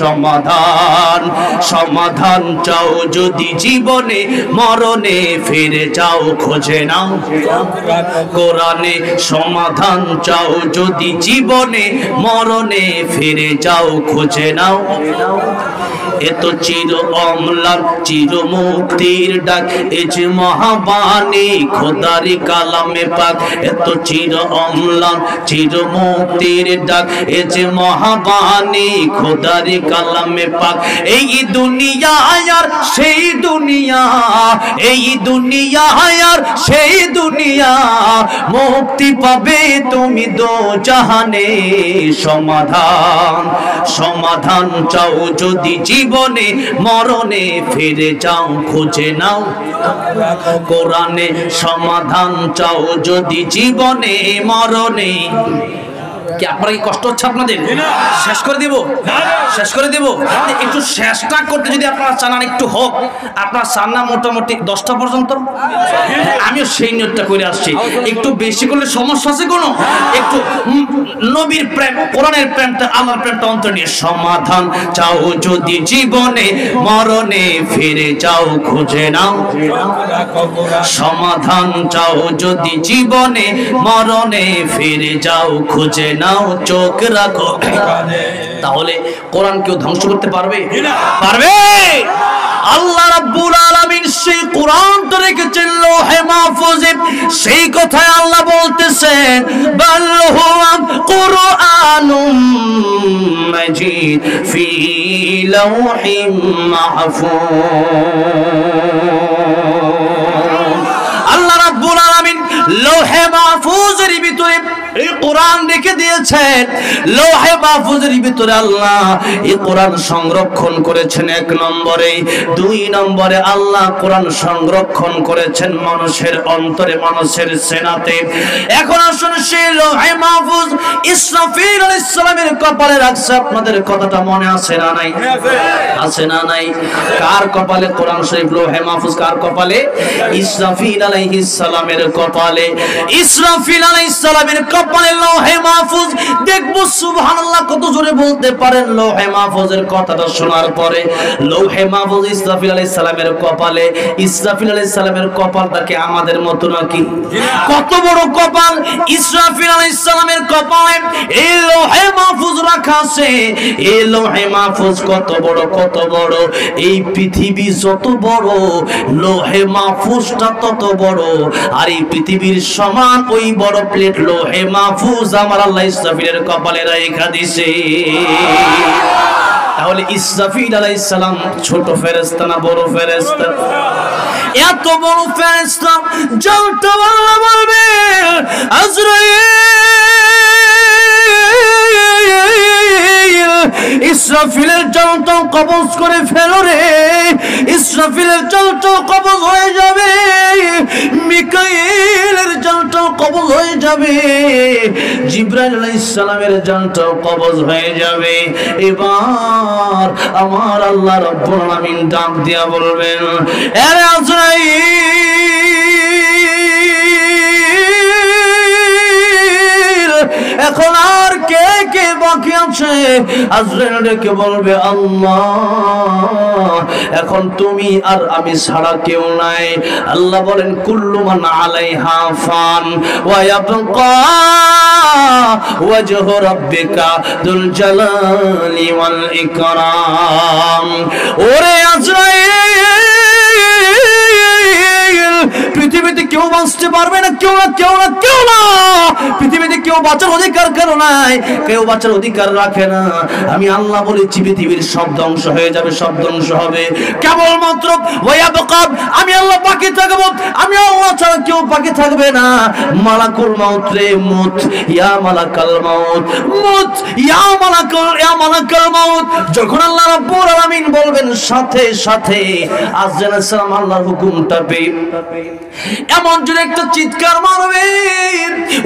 সমাধান। সমাধান চাও যদি জীবনে মরণে ফিরে যাও খুঁজে নাও কোরআনে সমাধান চাও যদি জীবনে মরণে ফিরে যাও খুঁজে নাও এত চির অম্লান চির মুক্তির ডাক এ যে মহাবাণী খোদারি কালামে পাক এত চির অম্লান চির মুক্তির ডাক এ যে মহাবাণী খোদারি কালামে পাক এই দুনিয়া আর সেই দুনিয়া এই দুনিয়া আর সেই দুনিয়া মুক্তি পাবে তুমি দো জাহানে সমাধান সমাধান চাও যদি জীবনে মরণে ফিরে যাও খুঁজে নাও কোরআনে সমাধান চাও যদি জীবনে মরণে কি আপনার কি কষ্ট হচ্ছে আপনাদের শেষ করে দেব শেষ করে দেব একটু শেষটা করতে যদি আপনারা চান একটু হোক আপনার চান না মোটামুটি 10টা পর্যন্ত আমিও সেই নিয়তটা করে আসছি একটু বেশি করলে সমস্যা আছে কোনো একটু নবীর প্রেম কোরআনের প্রেমটা আল্লাহর প্রেমটা অন্তর নিয়ে সমাধান চাও যদি জীবনে মরণে ফিরে যাও খুঁজে নাও সমাধান চাও যদি জীবনে মরণে ফিরে যাও খুঁজে নাও চোখ রাখো তাহলে কোরআন কেউ ধ্বংস করতে পারবে পারবে আল্লাহ রাব্বুল আলামিন সেই কোরআনটা রেখেছেন লৌহে মাহফুজে সেই কথায় আল্লাহ বলতেছেন বাল হুয়া কুরআনুম মাজিদ ফি লাওহিম মাহফুজ আল্লাহ রাব্বুল আলামিন লৌহে মাহফুজের ভিতরে এই কোরআন রেখে দিয়েছেন লৌহে মাহফুজের ভিতরে আল্লাহ এই কোরআন সংরক্ষণ করেছেন এক নম্বরে দুই নম্বরে আল্লাহ কোরআন সংরক্ষণ করেছেন মানুষের অন্তরে মানুষের সেনাতে এখন আসুন সেই লৌহে মাহফুজ ইসরাফিল আলাইহিস সালামের কপালে রাখছে আপনাদের কথাটা মনে আছে না নাই আছে না নাই কার কপালে কোরআন শরীফ লৌহে মাহফুজ কার কপালে ইসরাফিল আলাইহিস সালামের কপালে ইসরাফিল আলাইহিস সালামের কপালে লৌহে মাহফুজ দেখবো সুবহানাল্লাহ কত জোরে বলতে পারেন লৌহে মাহফুজের কথাটা শোনার পরে লৌহে মাহফুজ ইসরাফিল আলাইহিস সালামের কপালে ইসরাফিল আলাইহিস সালামের কপালটাকে আমাদের মতো নাকি কত বড় কপাল ইসরাফিল আলাইহিস সালামের কপালে এই লৌহে মাহফুজ রাখা আছে এই লৌহে মাহফুজ কত বড় এই পৃথিবী যত বড় লৌহে মাহফুজটা তত বড় আর এই পৃথিবীর সমান ওই বড় প্লেট লৌহে মাহফুজ আমার আল্লাহ ইসরাফিলের কপালে রাখা দিয়েছে তাহলে ইসরাফিল আলাইহিস সালাম ছোট ফেরেশতা না বড় ফেরেশতা এত বড় ফেরেশতা যত আল্লাহ বলবে আজরাইল ইসরাফিলের জানটা কবজ করে ফেলো রে ইসরাফিলের জানটা কবজ হয়ে যাবে মিকাইলের জানটা কবজ হয়ে যাবে জিবরাইল আলাইহিস সালামের জানটা কবজ হয়ে যাবে এবার আমার আল্লাহ রাব্বুল আলামিন ডাক দিয়া বলবেন আরে আজরাইল এখন আর কে কে বাকি আছে আজরাইল ডেকে বলবে আল্লাহ এখন তুমি আর আমি ছাড়া কেউ নাই আল্লাহ বলেন কুল্লু মান আলাইহা ফান ওয়া ইয়াবকা ওয়াজহু রাব্বিকা দুল জালালি ওয়াল ইকরাম ওরে আজরাইল পৃথিবীতে কেউ বাঁচতে পারবে না কেউ না পৃথিবীতে কেউ বাঁচার অধিকার কারো নাই কেউ বাঁচার অধিকার রাখে না আমি আল্লাহ বলেছি পৃথিবীর সব ধ্বংস হয়ে যাবে সব ধ্বংস হবে কেবলমাত্র আমি আল্লাহ বাকি থাকবো আমি আল্লাহ ছাড়া কেউ বাকি থাকবে না মালাকুল মাউত রে মুত ইয়া মালাকাল মাউত মুত ইয়া মালাকাল মাউত যখন আল্লাহ রাব্বুল আলামিন বলবেন সাথে সাথে আজরাইল আলাইহিস সালাম আল্লাহর হুকুমটা পেয়ে এমন জোরে একটা চিৎকার মারবে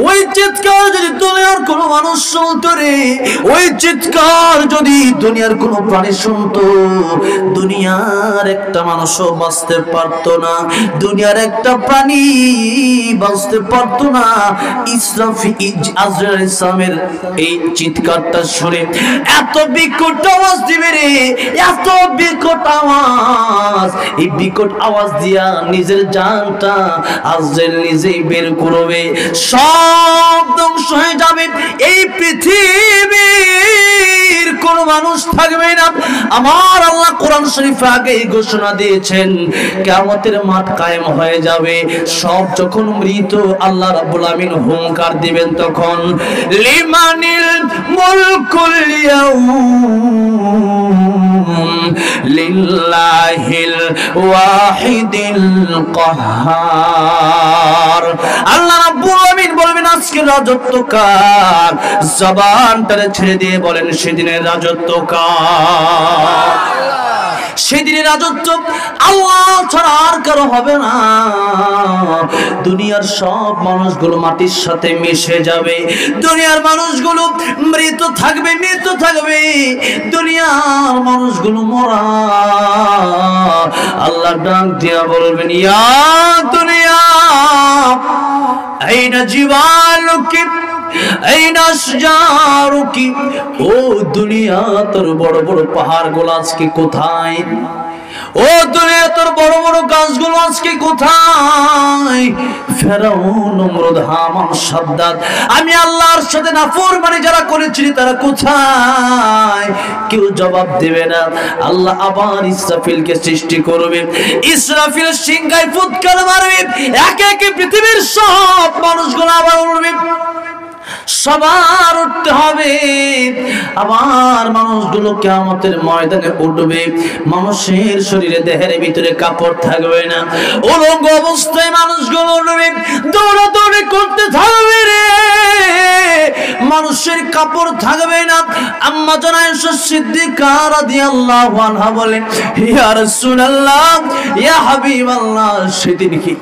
ওই চিৎকার যদি দুনিয়ার কোনো মানুষ শুনতো রে, ওই চিৎকার যদি দুনিয়ার কোনো প্রাণী শুনতো, দুনিয়ার একটা মানুষও বাঁচতে পারতো না, দুনিয়ার একটা প্রাণী বাঁচতে পারতো না। ইসরাফিল আজরাইল ইসলামের এই চিৎকারটা শুনে এত বিকট আওয়াজ দিবে রে, এত বিকট আওয়াজ, এই বিকট আওয়াজ দিয়া নিজের জানটা আজরাইল নিজেই বের করবে, সব ধ্বংস হয়ে যাবে, এই পৃথিবীর কোন মানুষ থাকবে না। আমার আল্লাহ কোরআন শরীফে আগেই ঘোষণা দিয়েছেন কিয়ামতের মাঠ কায়েম হয়ে যাবে। সব যখন মৃত আল্লাহ রাব্বুল আমিন হুঙ্কার দিবেন, তখন লিমানিল মুলকুল ইয়াউম লিল্লাহিল ওয়াহিদিল কাহ্হার। আল্লাহ রাব্বুল আমিন বলবেন আজকে রাজত্ব কার? জবানটারে ছেড়ে দিয়ে বলেন সেদিনের রাজত্ব কার? সেদিনের রাজত্ব আল্লাহ ছাড়া আর কারো হবে না। দুনিয়ার সব মানুষগুলো মাটির সাথে মিশে যাবে, দুনিয়ার মানুষগুলো মৃত থাকবে, মৃত থাকবে, দুনিয়ার মানুষগুলো মরা। আল্লাহ ডাক দিয়া বলবেন ইয়া দুনিয়া আইনা জিবালুকি আইনা আশজারুকি, ও দুনিয়া তোর বড় বড় পাহাড়গুলো আজকে কোথায়? ও দুনিয়া তোর বড় বড় গাছগুলো আজকে কোথায়? ফেরাউন, নমরুদ, হামান, সাদ্দাত, আমি আল্লাহর সাথে নাফরমানি যারা করেছিলি তারা কোথায়? কেউ জবাব দেবে না। আল্লাহ আবার ইসরাফিলকে সৃষ্টি করবে, ইসরাফিল সিংহায় ফুৎকার মারবে, একে একে পৃথিবীর সব মানুষগুলো আবার উঠবে, সবার উঠতে হবে। আবার মানুষগুলো কিয়ামতের ময়দানে উঠবে, মানুষের শরীরে দেহের ভিতরে কাপড় থাকবে না, উলঙ্গ অবস্থায় মানুষগুলো উঠবে, দৌড়াদৌড়ি করতে থাকবে রে, মানুষের কাপড় থাকবে না। আম্মা জান আয়েশা সিদ্দিকা রাদিয়াল্লাহু আনহা বলেন ইয়া রাসূলুল্লাহ, ইয়া হাবিবাল্লাহ, সেদিন কি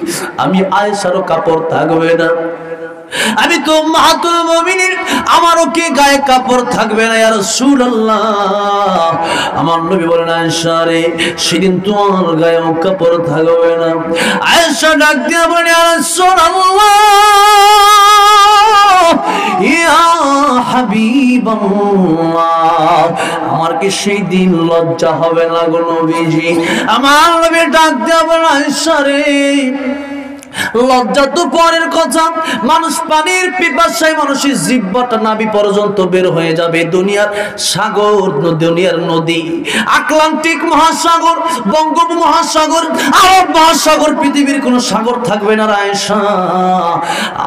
আমি আয়েশারও কাপড় থাকবে না? আমি তো উম্মাহাতুল মুমিনিন, আমারও কি গায়ে কাপড় থাকবে না ইয়া রাসূলুল্লাহ? আমার নবী বলেন আয়েশা রে, সেদিন তোমার গায়ে কাপড় থাকবে না। আয়েশা ডাক দিয়ে বলেন ইয়া রাসূলুল্লাহ, ইয়া হাবিবাল্লাহ, আমার কি সেই দিন লজ্জা হবে না গো নবীজি? আমার নবী ডাক দিয়ে বলেন আয়েশা রে, লজ্জা তো পরের কথা, মানুষ পানির পিপাসায় মানুষের জিহ্বাটা নাভি পর্যন্ত বের হয়ে যাবে। দুনিয়ার সাগর, দুনিয়ার নদী, আটলান্টিক মহাসাগর, বঙ্গোপ মহাসাগর, আরব মহাসাগর, পৃথিবীর কোনো সাগর থাকবে না আয়েশা।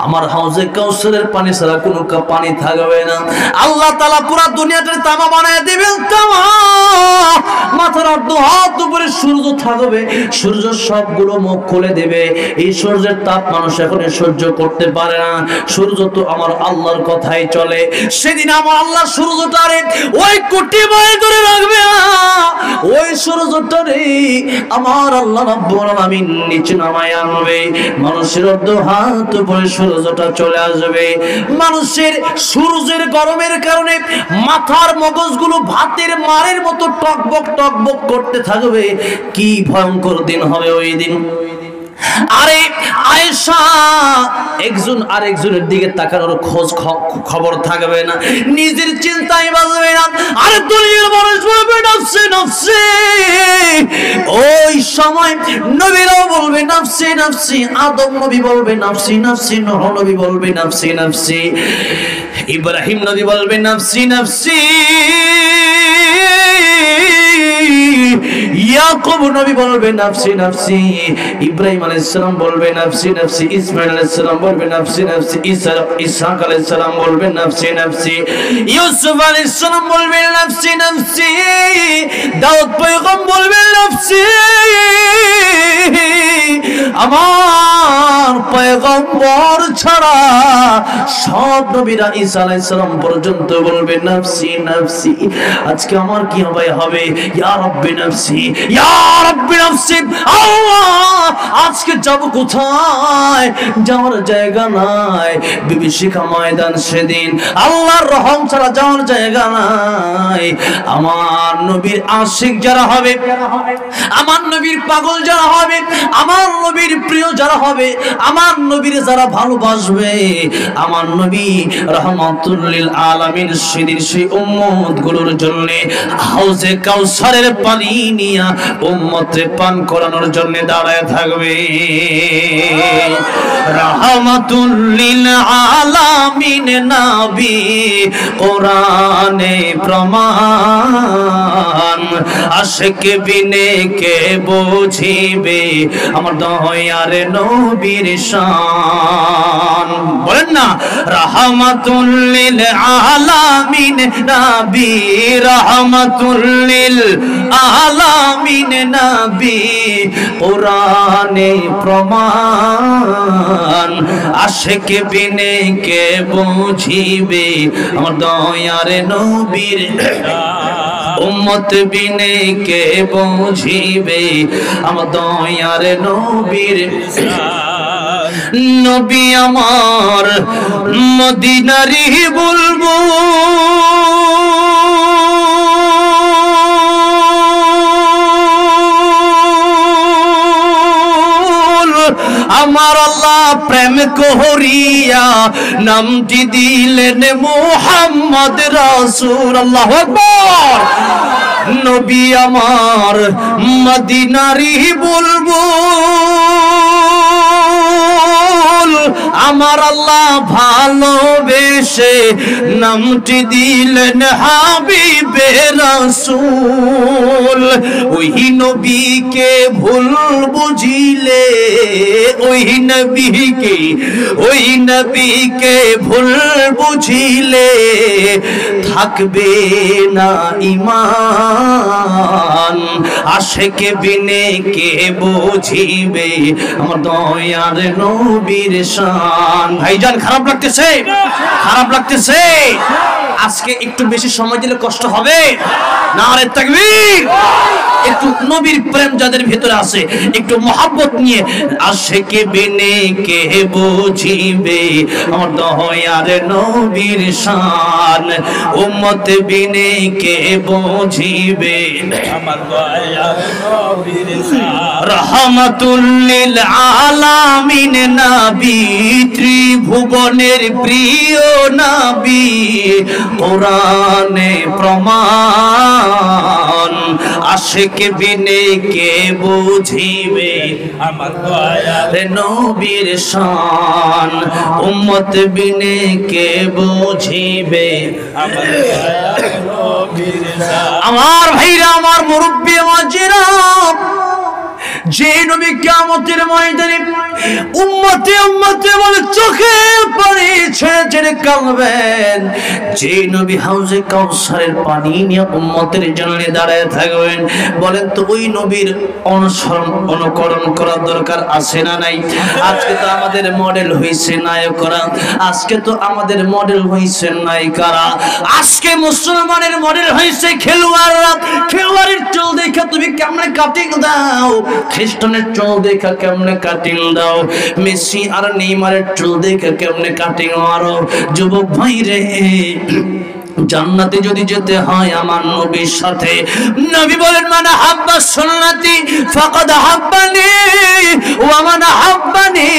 আমার হাউজে কাউসারের পানি ছাড়া কোনো পানি থাকবে না। আল্লাহ তাআলা পুরো দুনিয়াটার তামা বানায় দিবেন, তামা, মাথার অর্ধ হাত উপরে সূর্য থাকবে, সূর্য সবগুলো মুখ খুলে দেবে। এই সূর্যের তাপ মানুষ এখন সহ্য করতে পারে না, সূর্য তো আমার আল্লাহর কথাই চলে। সেদিন আমার আল্লাহ সূর্যটারে ওই কোটি মাইল ধরে রাখবে না, ওই সূর্যটারে আমার আল্লাহ রাব্বুল আলামিন নিচে নামায় আনবে, মানুষের অর্ধ হাত উপরে সূর্যটা চলে আসবে। মানুষের সূর্যের গরমের কারণে মাথার মগজগুলো ভাতের মারের মতো টকবক টকবক করতে থাকবে। কি ভয়ঙ্কর দিন হবে ওই দিন। আরে আয়েশা, একজন আরেকজনের দিকে তাকানোর খোঁজ খবর থাকবে না, নিজের চিন্তায় বাঁচবে না। আরে দুনিয়ার মানুষ বলবে নফসে নফসে, ওই সময় নবীরাও বলবে নফসে নফসি, আদম নবী বলবে নফসি নফসি, নূহ নবী বলবে নফসি নফসি, ইব্রাহিম নবী বলবে নফসি নফসি, ইয়াকুব নবী বলবে নফসি নফসি, ইব্রাহিম আলাইহিস সালাম বলবে নফসি নফসি, ইসমাঈল আলাইহিস সালাম বলবে নফসি নফসি, ইসহাক আলাইহিস সালাম বলবে নফসি নফসি, ইউসুফ আলাইহিস সালাম বলবে নফসি নফসি, দাউদ পয়গম্বর বলবে নফসি। আমার পয়গম্বর ছাড়া সব নবীরা ঈসা আলাইহিস সালাম পর্যন্ত বলবে নফসি নফসি। আজকে আমার কি হবে? ইয়া রাব্বি নফসি, ইয়া রাব্বি নাফসি, আল্লাহ আজকে যাব কোথায়, যাওয়ার জায়গা নাই। বিভীষিকা ময়দান সেদিন আল্লাহর রহম ছাড়া যাওয়ার জায়গা নাই। আমার নবীর আশিক যারা হবে, আমার নবীর পাগল যারা হবে, আমার নবীর প্রিয় যারা হবে, আমার নবীর যারা ভালোবাসবে, আমার নবী রাহমাতুল লিল আলামিন সেদিন সেই উম্মত গুলোর জন্য হাউজে কাউসারের পানি নিয়ে উম্মতে পান করানোর জন্য দাঁড়ায় থাকবে। রাহমাতুল লিল আলামিন নবী কোরআনে প্রমাণ, আশিক বিনে কে বুঝিবে আমার দয়ার নবীর শান। বলেন না, রাহমাতুল লিল আলামিন নবী, রাহমাতুল লিল আলামিন নবী কোরআনে প্রমাণ, আশিক বিনে কে বুঝিবে আমার দয়ার নবীর, উম্মত বিনে কে বুঝিবে আমার দয়ার নবীর। নবী আমার মদিনারি বুলবুল, আমার আল্লাহ প্রেম করিয়া নামটি দিলেন মুহাম্মদ রাসূল। আল্লাহু আকবার। নবী আমার মদিনারি বুলবুল, আমার আল্লাহ ভালোবেসে নামটি দিলেন হাবিবে রাসূল। ওই নবীকে ভুল বুঝিলে, ওই নবীকে ভুল বুঝিলে থাকবে না ঈমান, আশিক বিনে কে বুঝিবে আমার দয়ার নবীর শান। ভাইজান খারাপ লাগতেছে? খারাপ লাগতেছে? আজকে একটু বেশি সময় দিলে কষ্ট হবে। নারে তাকবীর। একটু নবীর প্রেম যাদের ভিতরে আছে, একটু মহব্বত নিয়ে, আশিক বিনে কে বুঝিবে আমার দয়ার নবীর শান, উম্মত বিনে কে বুঝিবে আমার দয়ার নবীর শান। রাহমাতুল লিল আলামিন নবী, ত্রিভুবনের প্রিয় নবী কোরআনে প্রমাণ, আশিক বিনে কে বুঝিবে আমার দয়ার নবীর শান, উম্মত বিনে কে বুঝিবে আমার দয়ার নবীর শান। আমার ভাইরা, আমার মুরব্বি, আমার জিরাব, যে নবী কিয়ামতের ময়দানে উম্মতে উম্মতে বলে চোখে পানি ছেড়ে ছেড়ে কাঁদবেন, যে নবী হাউজে কাউসারের পানি নিয়ে উম্মতের জন্য দাঁড়ায় থাকবেন, বলেন তো ওই নবীর অনুকরণ করার দরকার আছে না নাই? আজকে তো আমাদের মডেল হইছে নায়করা, আজকে তো আমাদের মডেল হইছে নায়িকারা, আজকে মুসলমানের মডেল হইছে খেলোয়াড়রা। খেলোয়াড়ের চুল দেখে তুমি কেমনে কাটিং দাও, খ্রিস্টানের চুল দেখা কেমনে কাটিং দাও, মেসি আর নেইমারের চুল দেখা কেমনে কাটিং মারো। যুবক ভাই রে, জান্নাতে যদি যেতে হয় আমার নবীর সাথে, নবী বলেন মান হাব্বা সুন্নতি ফাকাদ হাব্বানি ওয়া মান হাব্বানি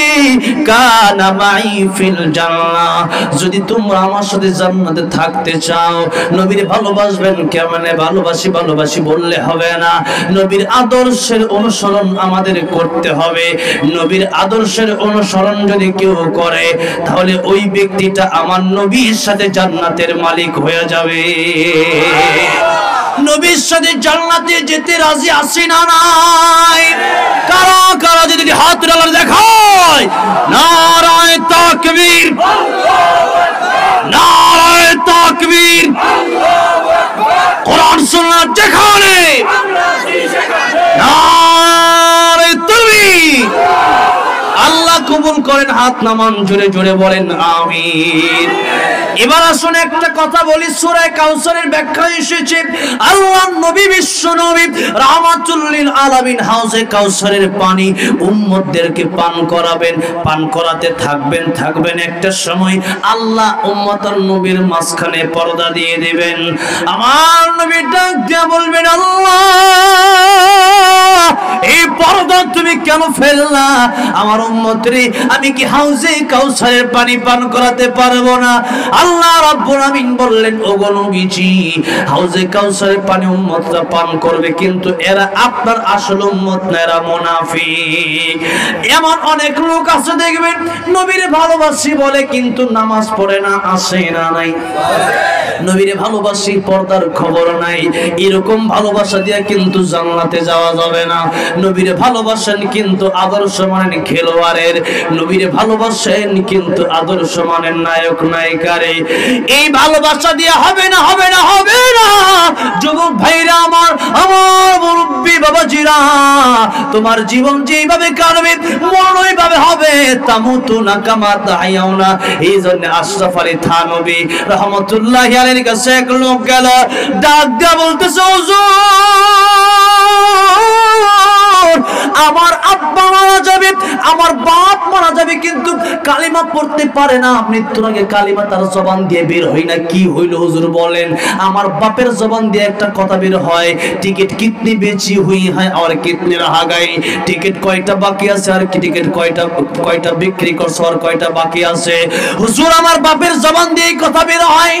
কানা মাই ফিল জান্নাহ। যদি তোমরা আমার সাথে জান্নাতে থাকতে চাও, নবীর ভালোবাসবেন কেমনে? ভালোবাসি ভালোবাসি বললে হবে না, নবীর আদর্শের অনুসরণ আমাদের করতে হবে। নবীর আদর্শের অনুসরণ যদি কেউ করে, তাহলে ওই ব্যক্তিটা আমার নবীর সাথে জান্নাতের মালিক হয়ে যাবে। নবীর সাথে জান্নাতে যেতে রাজি আছি না নাই? কারা কারা যদি হাত তুলে দেখায় নারায়ে তাকবীর, নারায়ে তাকবীর। কোরআন সুন্নাহ যেখানে, নারায়ে তাকবীর। আল্লাহ কবুল করেন। হাত নামান, জোরে জোরে বলেন আমিন। এবার আসুন একটা কথা বলি, সূরা কাউসারের ব্যাখ্যা এসেছে আল্লাহর নবী বিশ্ব নবী রাহমাতুল লিল আলামিন হাউজে কাউসারের পানি উম্মতদেরকে পান করাবেন, পান করাতে থাকবেন একটা সময় আল্লাহ উম্মতের নবীর মাঝখানে পর্দা দিয়ে দিবেন। আমার নবী ডাক দিয়ে বলবেন, আল্লাহ এই পর্দা তুমি কেন ফেললা? আমার উম্মতরে আমি কি হাউজে কাউসারের পানি পান করাতে পারবো না? আল্লাহ রাব্বুল আমিন বললেন, ওগো নবীজি, হাউজে কাউসারের পানি উম্মতরা পান করবে, কিন্তু এরা আপনার আসল উম্মত না, এরা মুনাফিক। এমন অনেক লোক আছে দেখবেন নবীরে ভালোবাসি বলে কিন্তু নামাজ পড়ে না, আসে না নাই। নবীরে ভালোবাসি, পর্দার খবর নাই। এরকম ভালোবাসা দিয়ে কিন্তু জান্নাতে যাওয়া যাবে না। নবীরে ভালোবাসেন কিন্তু আদর্শ মানেন খেলোয়াড়ের, নবীরে ভালোবাসেন কিন্তু আদর্শ মানেন নায়ক নায়িকারে। এই ভালোবাসা দিয়ে হবে না, হবে না, হবে না। যুবক ভাইরা আমার মুরব্বী বাবাজিরা, তোমার জীবন যেভাবে কাটবে মরণ ওইভাবে হবে। তামুতুনা কামা তাহইয়াউনা। এই জন্য আশরাফ আলী থানভী রাহমাতুল্লাহি আলাইহির কাছে এক লোক গেল, ডাক দিয়া বলতেছে, হুজুর আমার আব্বা মারা যাবে, আমার বাপ মারা যাবে, কিন্তু কালিমা পড়তে পারে না। মৃত্যুর আগে কালিমা তার জবান দিয়ে বের হয় না। কি হইল হুজুর বলেন? আমার বাপের জবান দিয়ে একটা কথা বের হয়, টিকিট কিতনি বেচি হুই হয় আর কিতনি রাহা গাই। টিকিট কয়টা বাকি আছে আর কি টিকিট কয়টা বিক্রি করছো আর কয়টা বাকি আছে। হুজুর আমার বাপের জবান দিয়ে এই কথা বের হয়।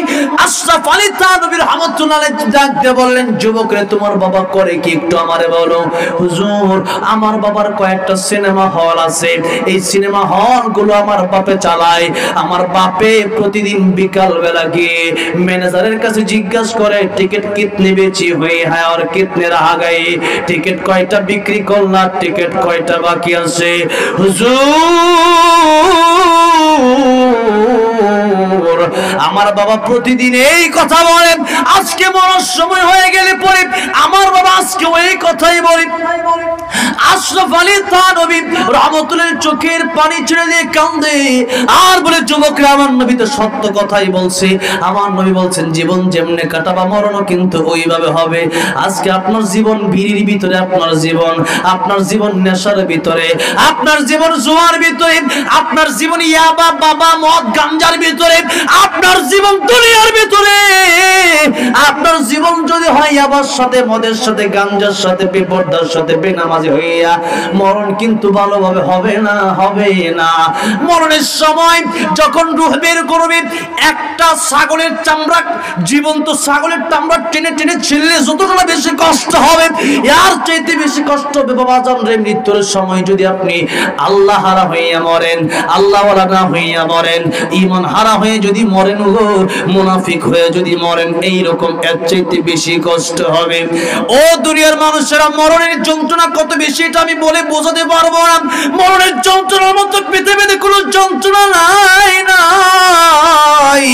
আশরাফ আলী থানভী রাহমাতুল্লাহ আলাইহি ডাক দিয়ে বললেন, যুবকরে তোমার বাবা করে কি একটু আমারে বলো। হুজুর আমার বাবার কয়েকটা সিনেমা হল আছে, এই সিনেমা হল গুলো আমার বাপে চালায়। আমার বাপে প্রতিদিন বিকাল বেলা গিয়ে ম্যানেজারের কাছে জিজ্ঞাসা করে, টিকিট কিতনে বেচি হুই হ্যায় আর কিতনে রাহা গায়ে, টিকিট কয়টা বিক্রি করলা, টিকিট কয়টা বাকি আছে। হুজুর আমার বাবা প্রতিদিন এই কথা বলেন। আজকে মরার সময় হয়ে গেলে পরে আমার বাবা আজকে ওই কথাই বলে। আশরাফ আলী থানভী রাহমাতুল্লাহ চোখের পানি ছেড়ে দিয়ে কান্দে আর বলে, যুবকরা আমার নবী তো সত্য কথাই বলছে। আমার নবী বলছেন জীবন যেমনে কাটাবা মরণও কিন্তু ওইভাবে হবে। আজকে আপনার জীবন বিড়ির ভিতরে, আপনার জীবন নেশার ভিতরে, আপনার জীবন জুয়ার ভিতরে, আপনার জীবন ইয়াবা বাবা মদ গাঞ্জার ভিতরে, আপনার জীবন দুনিয়ার ভিতরে। আপনার জীবন যদি হয় ইয়াবার সাথে, মদের সাথে, গাঞ্জার সাথে, বেপরদার সাথে, বেনামাজি হইয়া, মরণ কিন্তু ভালোভাবে হবে না, হবে না। মরণের সময় যখন রূহ বের করবে, একটা ছাগলের চামড়া, জীবন্ত ছাগলের চামড়া টেনে টেনে ছিললে যতটা বেশি কষ্ট হবে, এর চাইতে বেশি কষ্ট হবে বাবা জান রে মৃত্যুর সময় যদি আপনি আল্লাহ হারা হইয়া মরেন, আল্লাহ ওয়ালা না হইয়া মরেন, ঈমান হারা হয়ে যদি মরেন, গো মুনাফিক হয়ে যদি মরেন, এই রকম এর চাইতে বেশি কষ্ট হবে। ও দুনিয়ার মানুষেরা, মরণের যন্ত্রণা কত বেশি এটা আমি বলে বোঝাতে পারবো না। মরণের যন্ত্রণার মতো পৃথিবীতে কোনো যন্ত্রণা নাই নাই।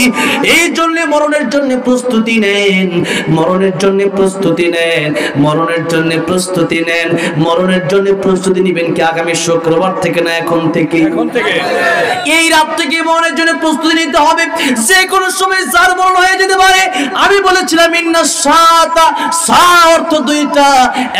এই জন্য মরণের জন্য প্রস্তুতি নেন, মরণের জন্য প্রস্তুতি নেন, মরণের জন্য প্রস্তুতি নেন। মরণের জন্য প্রস্তুতি নেবেন কি আগামী শুক্রবার থেকে না এখন থেকে? এই রাত থেকে মরণের জন্য প্রস্তুতি নিতে হবে। যে কোনো সময় যার মরণ হয়ে যেতে পারে। আমি বলেছিলাম ইন্না সাতা, সা অর্থ দুইটা।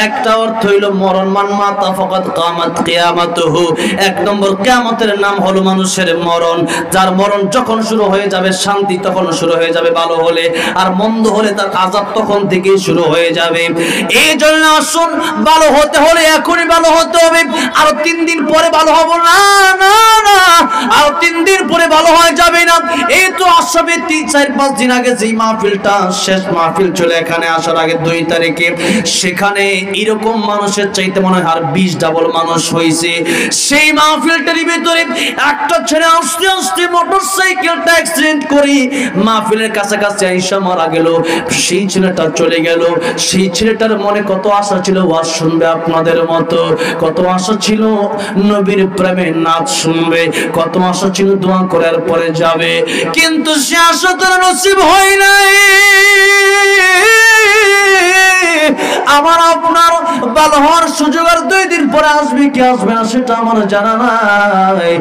একটা অর্থ হইল মরণ, মান মাতা ফাকাদ কামাত কিয়ামাতুহু। এক নম্বর কিয়ামতের নাম হলো মানুষের মরণ। যার মরণ যখন শুরু হয়ে যাবে, শান্তি তখন শুরু হয়ে যাবে ভালো হলে, আর মন্দ হলে তার আযাব তখন থেকেই শুরু হয়ে যাবে। এই জন্য আসুন, ভালো হতে হলে এখনই ভালো হতে হবে। আর 3 দিন পরে ভালো হবো না, না না, আর 3 দিন পরে ভালো হয়ে যাবে না। এই তো আসবে 3-4-5 দিন আগে যেই মাহফিলটা, শেষ মাহফিল চলে এখানে আসার আগে 2 তারিখে, সেখানে এরকম মানুষের চাইতে মনে হয় আর 20 ডাবল মানুষ হয়েছে। সেই মাহফিলটার ভিতরে একটা ছেলে আস্তে আস্তে মোটরসাইকেলটা অ্যাক্সিডেন্ট করি মাহফিলের কাছাকাছি আইসা মারা গেল। সেই ছেলেটা চলে গেল। সেই ছেলেটার মনে কত আশা ছিল ওয়াজ শুনবে আপনাদের মতো, কত আশা ছিল নবীর প্রেমে নাচ শুনবে, কত আশা ছিল দোয়া করার পরে যাবে, কিন্তু সে আশা তার নসিব হয় নাই। আমার আপনার ভালো হওয়ার সুযোগ আর 2 দিন পরে আসবে কি আসবে না সেটা আমার জানা নাই।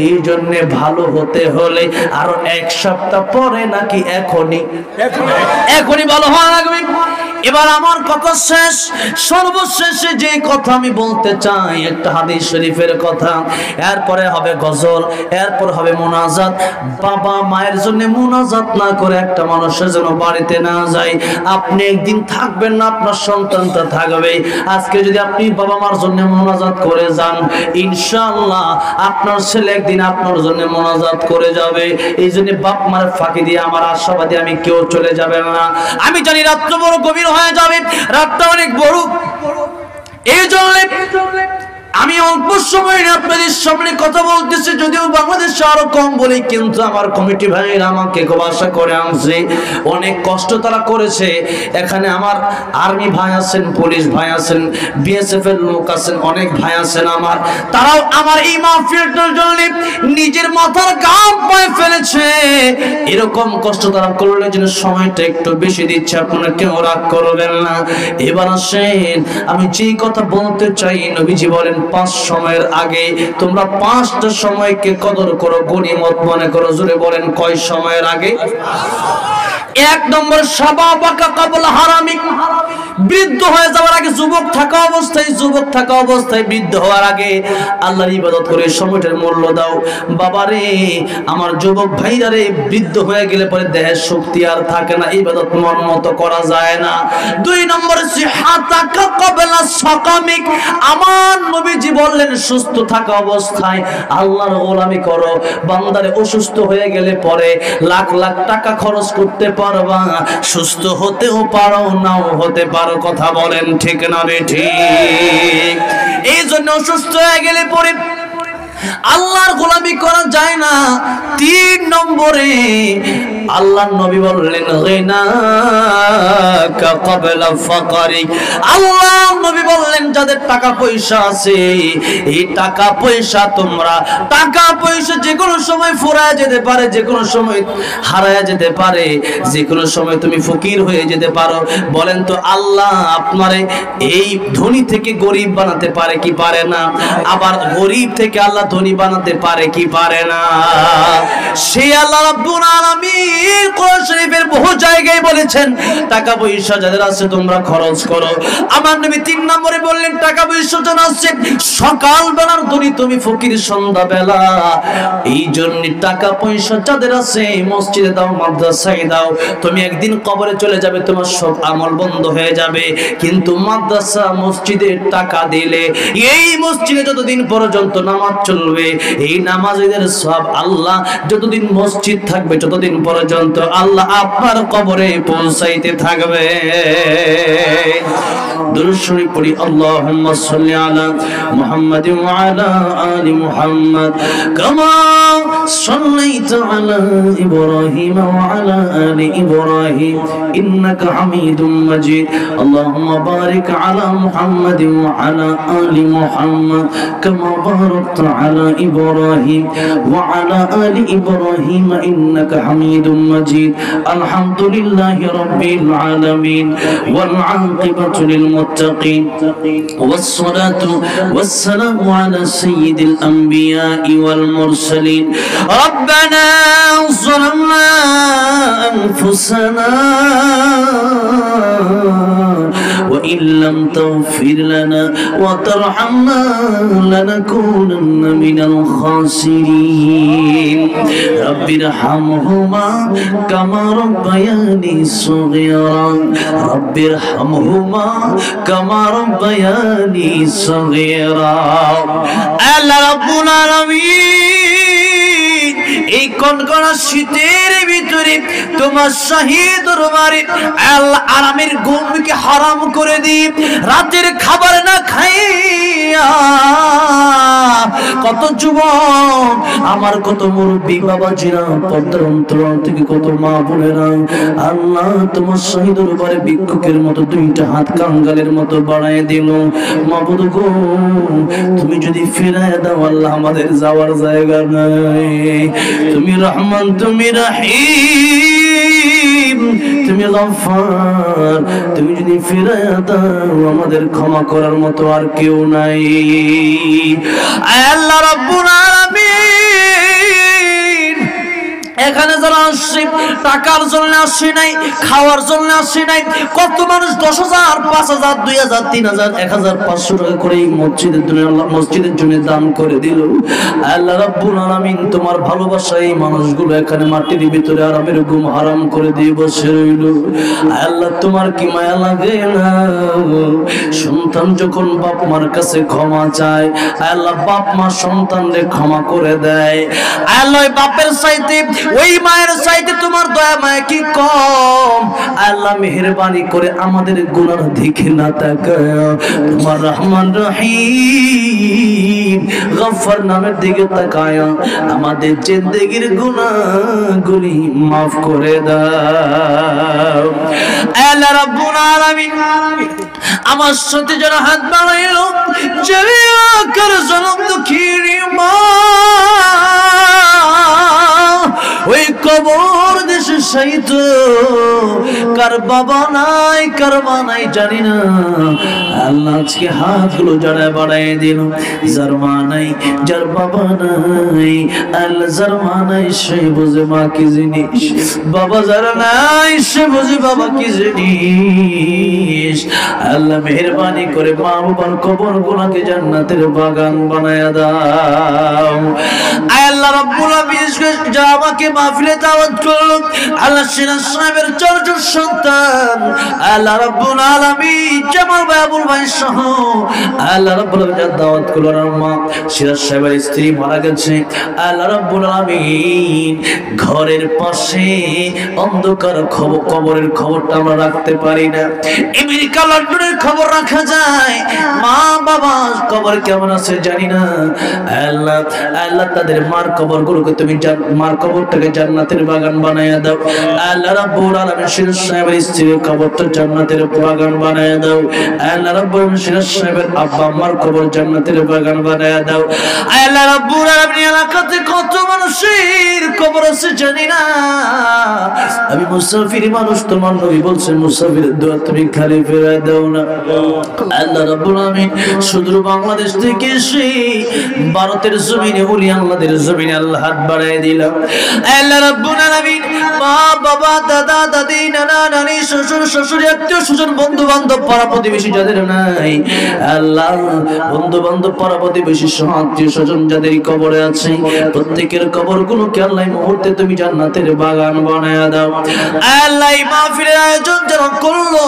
এই জন্য ভালো হতে হলে আরো 1 সপ্তাহ পরে নাকি এখনই ভালো হওয়া লাগবে। এবার আমার কথা শেষ, সর্বশেষে যে কথা আমি বলতে চাই একটা হাদিস শরীফের কথা, এরপরে হবে গজল, এরপর হবে মুনাজাত। বাবা মায়ের জন্য মুনাজাত না করে একটা মানুষের জন্য বাড়িতে না যায়। আপনি একদিন থাকবেন না, আপনার সন্তানটা থাকবে। আজকে যদি আপনি বাবা মার জন্য মুনাজাত করে যান, ইনশাআল্লাহ আপনার ছেলে একদিন আপনার জন্য মুনাজাত করে যাবে। এই জন্য বাপ মার ফাঁকি দিয়ে আমার আশাবাদী আমি কেউ চলে যাবে না। আমি জানি রাত্র বড় গভীর হয়ে যাবে, রাতটা অনেক বড়। এই জন্য আমি অল্প সময় আপনাদের সামনে কথা বলতেছি, যদিও বাংলাদেশে আরো কম বলি, কিন্তু আমার কমিটি ভাইয়েরা আমাকে খুব আশা করে আনছে, অনেক কষ্ট তারা করেছে। এখানে আমার আর্মি ভাই আছেন, পুলিশ ভাই আছেন, বিএসএফ এর লোক আছেন, অনেক ভাই আছেন আমার, তারাও আমার এই মাহফিলটার জন্য নিজের মাথার ঘাম পায়ে ফেলেছে। এরকম কষ্ট তারা করলে যেন সময়টা একটু বেশি দিচ্ছে, আপনারা কেউ রাগ করবেন না। এবার আসেন, আমি যে কথা বলতে চাই, নবীজি বলেন 5 সময়ের আগে তোমরা 5টা সময়কে কদর করো, গনিমত মনে করো। জোরে বলেন, কয় সময়ের আগে? 1 নম্বর শাবাবাকা ক্বাবলা হারামিক, বৃদ্ধ হয়ে যাওয়ার আগে, যুবক থাকা অবস্থায় বৃদ্ধ হওয়ার আগে আল্লাহর ইবাদত করে সময়টার মূল্য দাও। বাবারে, আমার যুবক ভাইরা রে, বৃদ্ধ হয়ে গেলে পরে দেহের শক্তি আর থাকে না, ইবাদত মন মতো করা যায় না। 2 নম্বর সিহাতাকা ক্বাবলা সাকামিক, আমার নবীজি বললেন সুস্থ থাকা অবস্থায় আল্লাহর গোলামি করো। বান্দারে অসুস্থ হয়ে গেলে পরে লাখ লাখ টাকা খরচ করতে পারবা, সুস্থ হতেও পারো নাও হতে পারো। কথা বলেন ঠিক না রে ঠিক? এই জন্য অসুস্থ হয়ে গেলে পরে আল্লাহর গোলামি করা যায় না। 3 নম্বরে আল্লাহর নবী বললেন গিনাকা ক্বাবলা ফাকরিক, আল্লাহর নবী বললেন যাদের টাকা পয়সা আছে, এই টাকা পয়সা যে কোনো সময় ফুরায় যেতে পারে, যে কোনো সময় হারায় যেতে পারে, যে কোনো সময় তুমি ফকির হয়ে যেতে পারো। বলেন তো আল্লাহ আপনারে এই ধনী থেকে গরিব বানাতে পারে কি পারে না? আবার গরিব থেকে আল্লাহ ধনী বানাতে পারে কি পারে না? সেই আল্লাহ রাব্বুল আলামিন কোরআন শরীফের বহু জায়গায় বলেছেন টাকা পয়সা যাদের আছে তোমরা খরচ করো। আমার নবী 3 নম্বরে বললেন টাকা পয়সা যারা আছে সকাল বেলার ধনী তুমি ফকির সন্ধ্যা বেলা। এই জন্য টাকা পয়সা যাদের আছে মসজিদে দাও, মাদ্রাসায় দাও। তুমি একদিন কবরে চলে যাবে, তোমার সব আমল বন্ধ হয়ে যাবে, কিন্তু মাদ্রাসা মসজিদে টাকা দিলে এই মসজিদে যতদিন পর্যন্ত নামাজ চলবে, এই নামাজের সব আল্লাহ যতদিন মসজিদ থাকবে ততদিন পর্যন্ত আল্লাহ আপনার কবরে পৌঁছাইতে থাকবে। দুরূদ শরীফ পড়ি, আল্লাহুম্মা সাল্লি আলা মুহাম্মাদ ওয়া আলা আলি মুহাম্মাদ কামা সাল্লাইতা আলা ইব্রাহিম ওয়া আলা আলি ইব্রাহিম ইন্নাকা হামিদুম মাজিদ। আল্লাহুম্মা বারিক আলা মুহাম্মাদ ওয়া আলা আলি মুহাম্মাদ কামা বারাকতা আলা ইব্রাহিম ওয়া আলা আলি ইব্রাহিম ইন্নাকা হামিদুম মাজিদ। আলহামদুলিল্লাহি রাব্বিল আলামিন ওয়াল আকিবাতু লিল মুত্তাকিন ওয়াসসালাতু ওয়াসসালামু আলা সাইয়্যিদিল আমবিয়া'i ওয়াল মুরসালিন। রব্বানা যালামনা আনফুসানা ওয়া ইন লাম তাগফির লানা ওয়া তারহামনা লানাকুনান্না মিনাল খাসিরিন। রব্বিরহামহুমা কামা রাব্বায়ানি সগীরা, রব্বিরহামহুমা কামা রাব্বায়ানি সগীরা। আল্লাহ রাব্বুল আলামিন এই কনকনা শীতের ভিতরে তোমার শাহী দরবারে আল্লাহ আরামের ঘুমকে হারাম করে দি, রাতের খাবার না খাইয়া কত যুবক আমার, কত মুরব্বী বাবাজিরা, পর্দার অন্তরাল থেকে কত মা বোনেরা আল্লাহ তোমার শাহী দরবারে ভিক্ষুকের মতো 2টা হাত কাঙ্গালের মতো বাড়ায় দিল। মাবুদ গো, তুমি যদি ফিরায় দাও আল্লাহ আমাদের যাওয়ার জায়গা নাই। তুমি রহমান, তুমি রাহিম, রহিম, তুমি গফফার, তুমি যদি ফিরায়া দাও আমাদের ক্ষমা করার মতো আর কেউ নাই। আয় আল্লাহ রাব্বুল আলামিন, এখানে যারা আসছে টাকার জন্য আসছে নাই, খাওয়ার জন্য আসছে নাই, কত মানুষ 10,000, 5,000, 2,000, 3,000, 1,500 টাকা করে এই মসজিদের জন্য দান করে দিল। আল্লাহ রাব্বুল আলামিন তোমার ভালোবাসায় এই মানুষগুলো এখানে মাটির ভিতরে আরামের ঘুম হারাম করে দিয়ে বসে রইল। আল্লাহ তোমার কি মায়া লাগে না? সন্তান যখন বাপ মার কাছে ক্ষমা চায়, আল্লাহ বাপ মা সন্তানদের ক্ষমা করে দেয়। আল্লাহ বাপের চাইতে, ওই মায়ের চাইতে তোমার দয়া মায়া কি কম? আল্লাহ মেহেরবানি করে আমাদের গুনার দিকে না তাকায় তোমার রহমান রহিম গফফার নামের দিকে তাকায় আমাদের জিন্দেগির গুনাহগুলি মাফ করে দাও। আল্লাহ রাব্বুল আলামিন আমার সাথে যারা হাত বাড়াইলো, জলিয়া কর জনম দুঃখীর মা, ওই কবর দেশে শায়িত, কার বাবা নাই কার মা নাই জানি না। আল্লাহ আজকে হাতগুলো যারা বাড়ায় দিল, যার মা নাই যার বাবা নাই, আল্লাহ যার মা নাই সে বুঝে মা কি জিনিস, বাবা যার নাই সে বুঝে বাবা কি জিনিস। আল্লাহ মেহেরবানি করে মা বাবার কবর গুলোকে জান্নাতের বাগান বানায়া দাও। আল্লাহ রাব্বুল আলামিন যারা আমাকে মাহফিলে দাওয়াত করলো, আল্লাহ সিরাজ সাহেবের চরিত্র সন্তান, আল্লাহ রাব্বুল আলামিন জামাল ভাই আবুল ভাই সহ আল্লাহ রাব্বুল আলামিন দাওয়াত করলো। আর মা সিরাজ সাহেবের স্ত্রী মারা গেছে, আল্লাহ রাব্বুল আলামিন ঘরের পাশে অন্ধকার কবরের খবরটা আমরা রাখতে পারি না, আমেরিকা লন্ডনের খবর রাখা যায়, মা বাবা কবর কেমন আছে জানি না। আল্লাহ আল্লাহ তাদের মার কবর গুলোকে তুমি মার কবরটাকে জান্নাতের বাগান বানায়া দাও। আল্লাহ রাব্বুল আলামিন সিরাজ সাহেবের স্ত্রীর কবরটা জান্নাতের বাগান বানায়া দাও। আল্লাহ রাব্বুল আলামিন সিরাজ সাহেবের আব্বা আম্মার কবর জান্নাতের বাগান বানায়া দাও। আল্লাহ রাব্বুল আলামিন এলাকাতে কত মানুষের কবর আছে জানি না, আমি মুসাফির মানুষ, তোমার নবী বলছেন মুসাফিরের দোয়া তুমি খালি ফেরায় দাও না। আল্লাহ রাব্বুল আলামিন শুধু বাংলাদেশ থেকে এসে ভারতের জমিনে ওলি আল্লাহদের জমিনে আল্লাহ হাত বাড়ায় দিলাম। আল্লাহ রাব্বুল আলামিন মা বাবা দাদা দাদি নানা নানি শ্বশুর শাশুড়ি আত্মীয় স্বজন বন্ধু বান্ধব পাড়া প্রতিবেশী যাদের নাই, আল্লাহ বন্ধু বান্ধব পাড়া প্রতিবেশী সহ আত্মীয় স্বজন যাদের কবরে আছে প্রত্যেকের কবরগুলোকে আল্লাহ মুহূর্তে তুমি জান্নাতের বাগান বানায়া দাও। আল্লাহ এই মাহফিলের আয়োজন যারা করলো,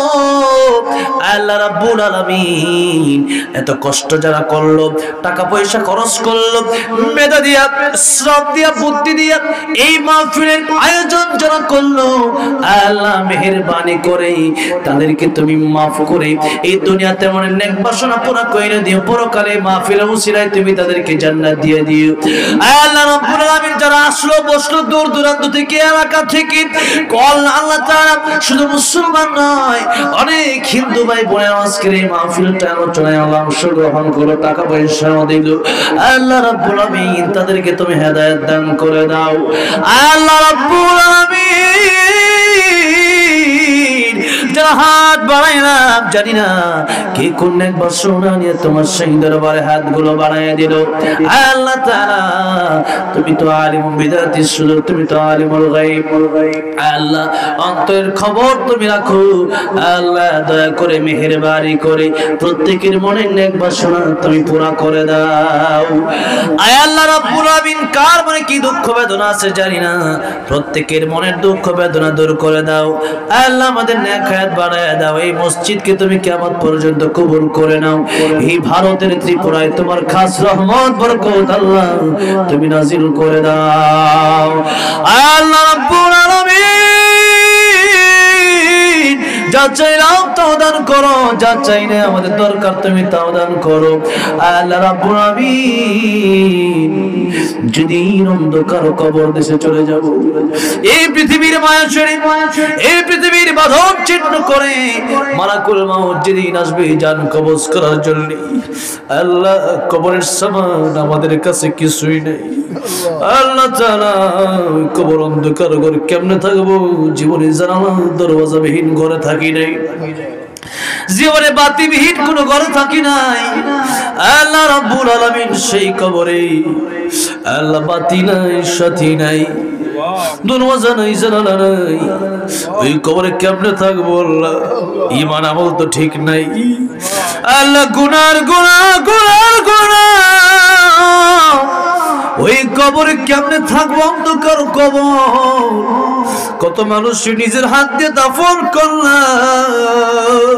আল্লাহ রাব্বুল আলামিন এত কষ্ট যারা করলো, টাকা পয়সা খরচ করলো, মেধা দিয়া শ্রম দিয়া বুদ্ধি দিয়া এই মাহফিলের আয়োজন যারা করলো, আল্লাহ মেহেরবানি করে তাদেরকে তুমি মাফ করে এই দুনিয়াতে মনে নেক বাসনা পুরা কইরা দিও, পরকালে মাহফিলের উসিলায় তুমি তাদেরকে জান্নাত দিয়ে দিও। আল্লাহ রাব্বুল আলামিন যারা আসলো বসলো দূর দূরান্ত থেকে এলাকা থেকে, কল আল্লাহ তাআলা শুধু মুসলমান নয় অনেক হিন্দু ভাই বোনেরা আজকের এই মাহফিলটা আলোচনায় আল্লাহ অংশগ্রহণ করে টাকা পয়সা দিল, আল্লাহ রাব্বুল আলামিন তাদেরকে তুমি হেদায়েত দান করে দাও। আল্লাহ রাব্বুল আলামিন যারা হাত বাড়াইলাম জানি না কে কোন এক বাসনা নিয়ে তোমার সেই দরবারে হাতগুলো বাড়াইয়া দিল। আল্লাহ তাআলা তুমি তো আলিমুল বিদাতি সুদূর, তুমি তো আলিমুল গায়ব, আল্লাহ অন্তরের খবর তুমি রাখো। আল্লাহ দয়া করে মেহেরবানি করে প্রত্যেকের মনের নেক বাসনা তুমি পুরা করে দাও। আয় আল্লাহ রাব্বুল আলামিন কার মনে কি দুঃখ বেদনা আছে জানি না, প্রত্যেকের মনের দুঃখ বেদনা দূর করে দাও। আল্লাহ আমাদের নেক হায়াত বাড়ায় দাও। এই মসজিদকে তুমি কিয়ামত পর্যন্ত কবুল করে নাও। এই ভারতের ত্রিপুরায় তোমার খাস রহমত বরকত আল্লাহ তুমি নাজিল করে দাও। আল্লাহ রাব্বুল আলামিন যা চাইলাম তা দান করো, যা চাই না আমাদের দরকার তুমি তাও দান করো। আল্লাহ রাব্বুল আমিন যেদিন অন্ধকার কবর দেশে চলে যাব, এই পৃথিবীর মায়া ছেড়ে, এই পৃথিবীর বাঁধন ছিন্ন করে মালাকুল মাউত যেদিন আসবে জান কবজ করার জন্য, আল্লাহ কবরের সামান আমাদের কাছে কিছুই নেই। আল্লাহ তাআলা কবর অন্ধকার ঘর কেমনে থাকবো? জীবনে জানালা দরওয়াজা বিহীন ঘরে থাকি নাই, জীবনে বাতিবিহীন কোন ঘরে থাকি নাই। আল্লাহ রাব্বুল আলামিন সেই কবরে আল্লাহ বাতি নাই, সাথী নাই, দরওয়াজা নাই, জানালা নাই, ওই কবরে কেমনে থাকবো? আল্লাহ ঈমান আমল তো ঠিক নাই। আল্লাহ গুনার ওই কবরে কেমনে থাকবো? অন্ধকার কবর, কত মানুষ নিজের হাত দিয়ে দাফন করলাম,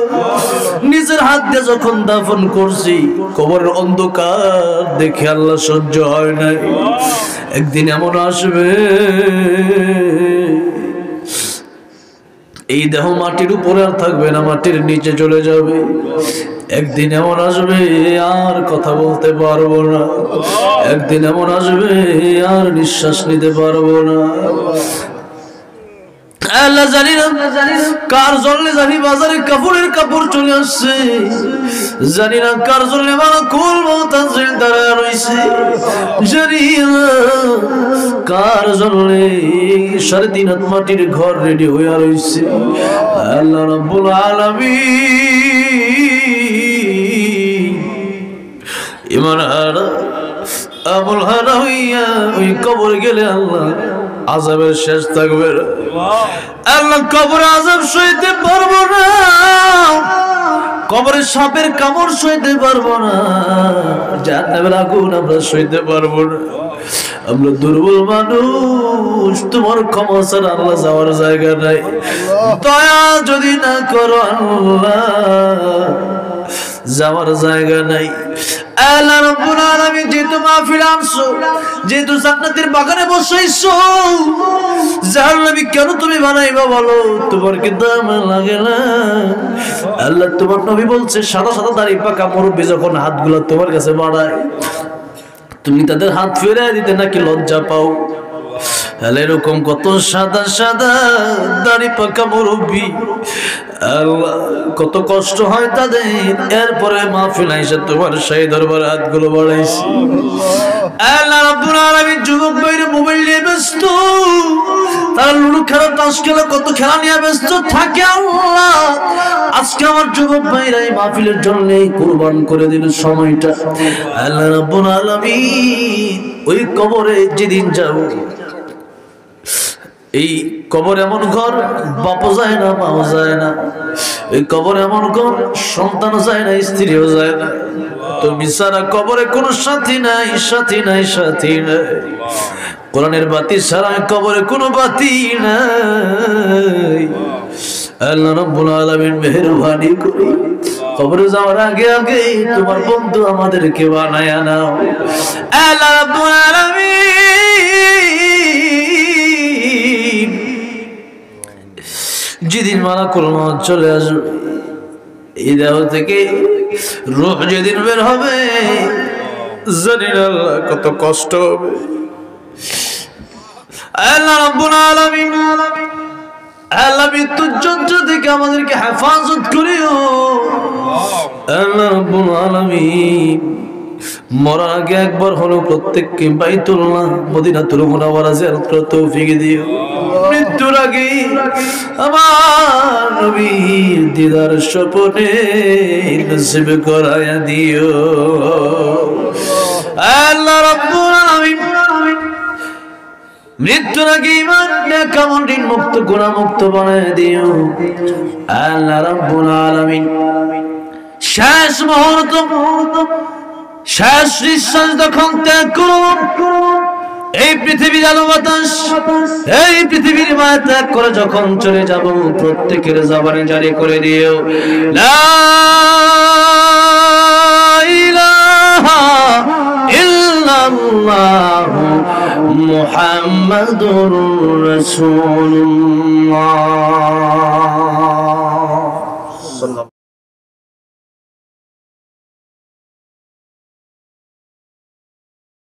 নিজের হাত দিয়ে যখন দাফন করছি কবরের অন্ধকার দেখে আল্লাহ সহ্য হয় নাই। একদিন এমন আসবে এই দেহ মাটির উপরে আর থাকবে না, মাটির নিচে চলে যাবে। একদিন এমন আসবে আর কথা বলতে পারবো না, একদিন এমন আসবে আর নিঃশ্বাস নিতে পারবো না। আল্লাহ জানি না কার জন্য জানি বাজারে কাপড়ের কাপড় চলে আসছে, জানি না কার জন্য মালাকুল মউত দাঁড়ায় রইছে, জানি না কার জন্য 3.5 হাত মাটির ঘর রেডি হয়ে রইছে। আল্লাহ রাব্বুল আলামিন ইমান হারা আমল হারা হইয়া ওই কবর গেলে আল্লাহ আযাবের শেষ থাকবে না। আল্লাহ কবরে আযাব সইতে পারবো না, কবরে সাপের কামড় সইতে পারবো না, জাহান্নামের আগুন আমরা সইতে পারবো না। আমরা দুর্বল মানুষ, তোমার ক্ষমা ছাড়া আল্লাহ যাওয়ার জায়গা নাই। দয়া যদি না করো আল্লাহ যাওয়ার জায়গা নাই। আল্লাহ রাব্বুল আলামিন যেহেতু মাহফিল আনছো, যেহেতু জান্নাতের বাগানে বসাইছো, জাহান্নামী কেন তুমি বানাইবা বলো? তোমার কি দাম লাগে না? আল্লাহ তোমার নবী বলছে সাদা সাদা দাড়ি পাকা মুরব্বি যখন হাতগুলো তোমার কাছে বাড়ায় তুমি তাদের হাত ফিরিয়ে দিতে নাকি লজ্জা পাও? এরকম কত সাদা সাদা দাড়ি পাকা মুরব্বি, আল্লাহ কত কষ্ট হয় তাদের, এরপরে মাহফিল আইসা তোমার সেই দরবারে হাতগুলো বাড়াইছি। আল্লাহ রাব্বুল আলামিন যুবক ভাইরা মোবাইল নিয়ে ব্যস্ত, তারা লুডো খেলা, তাস খেলা, কত খেলা নিয়ে ব্যস্ত থাকে। আল্লাহ আজকে আমার যুবক ভাইরা এই মাহফিলের জন্য কুরবান করে দিল সময়টা। আল্লাহ রাব্বুল আলামিন ওই কবরে যেদিন যাব, এই কবর এমন ঘর বাপও যায় না, মাও যায় না, এই কবর এমন ঘর সন্তানও যায় না, স্ত্রীও যায় না, তুমি ছাড়া কবরে কোনো সাথী নাই, সাথী নাই, সাথী নাই। কোরআনের বাতি ছাড়া কবরে কোনো বাতি নাই। আল্লাহ রাব্বুল আলামিন মেহেরবানি করে কবরে যাওয়ার আগে আগে তোমার বন্ধু আমাদেরকে বানায়া নাও। আল্লাহ রাব্বুল আলামিন যেদিন মালাকুল মউত চলে আসবে, এই দেহ থেকে রূহ যেদিন বের হবে, জানি না আল্লাহ কত কষ্ট হবে। আল্লাহ রাব্বুল আলামিন আল্লাহ মৃত্যুর যন্ত্র থেকে আমাদেরকে হেফাজত করিও। আল্লাহ রাব্বুল আলামিন মরার আগে একবার হলো প্রত্যেককে বাইতুল্লাহ মদিনাতুল মুনাওয়ারা জিয়ারত করার তৌফিক দিও। মৃত্যুর আগে আমার নবীর দিদার স্বপ্নে নসিব করায়া দিও। আল্লাহ রাব্বুল আলামিন মৃত্যুর আগে ইমান নেক আমল ঋণ মুক্ত গুনাহ মুক্ত বানায় দিও। আল্লাহ রাব্বুল আলামিন শেষ মুহূর্ত, শেষ নিঃশ্বাস যখন ত্যাগ করো, এই পৃথিবীর আলো বাতাস, এই পৃথিবীর মায়া ত্যাগ করে যখন চলে যাব, প্রত্যেকের জবানে জারি করে দিও লা ইলাহা ইল্লাল্লাহ মুহাম্মাদুর রাসূলুল্লাহ।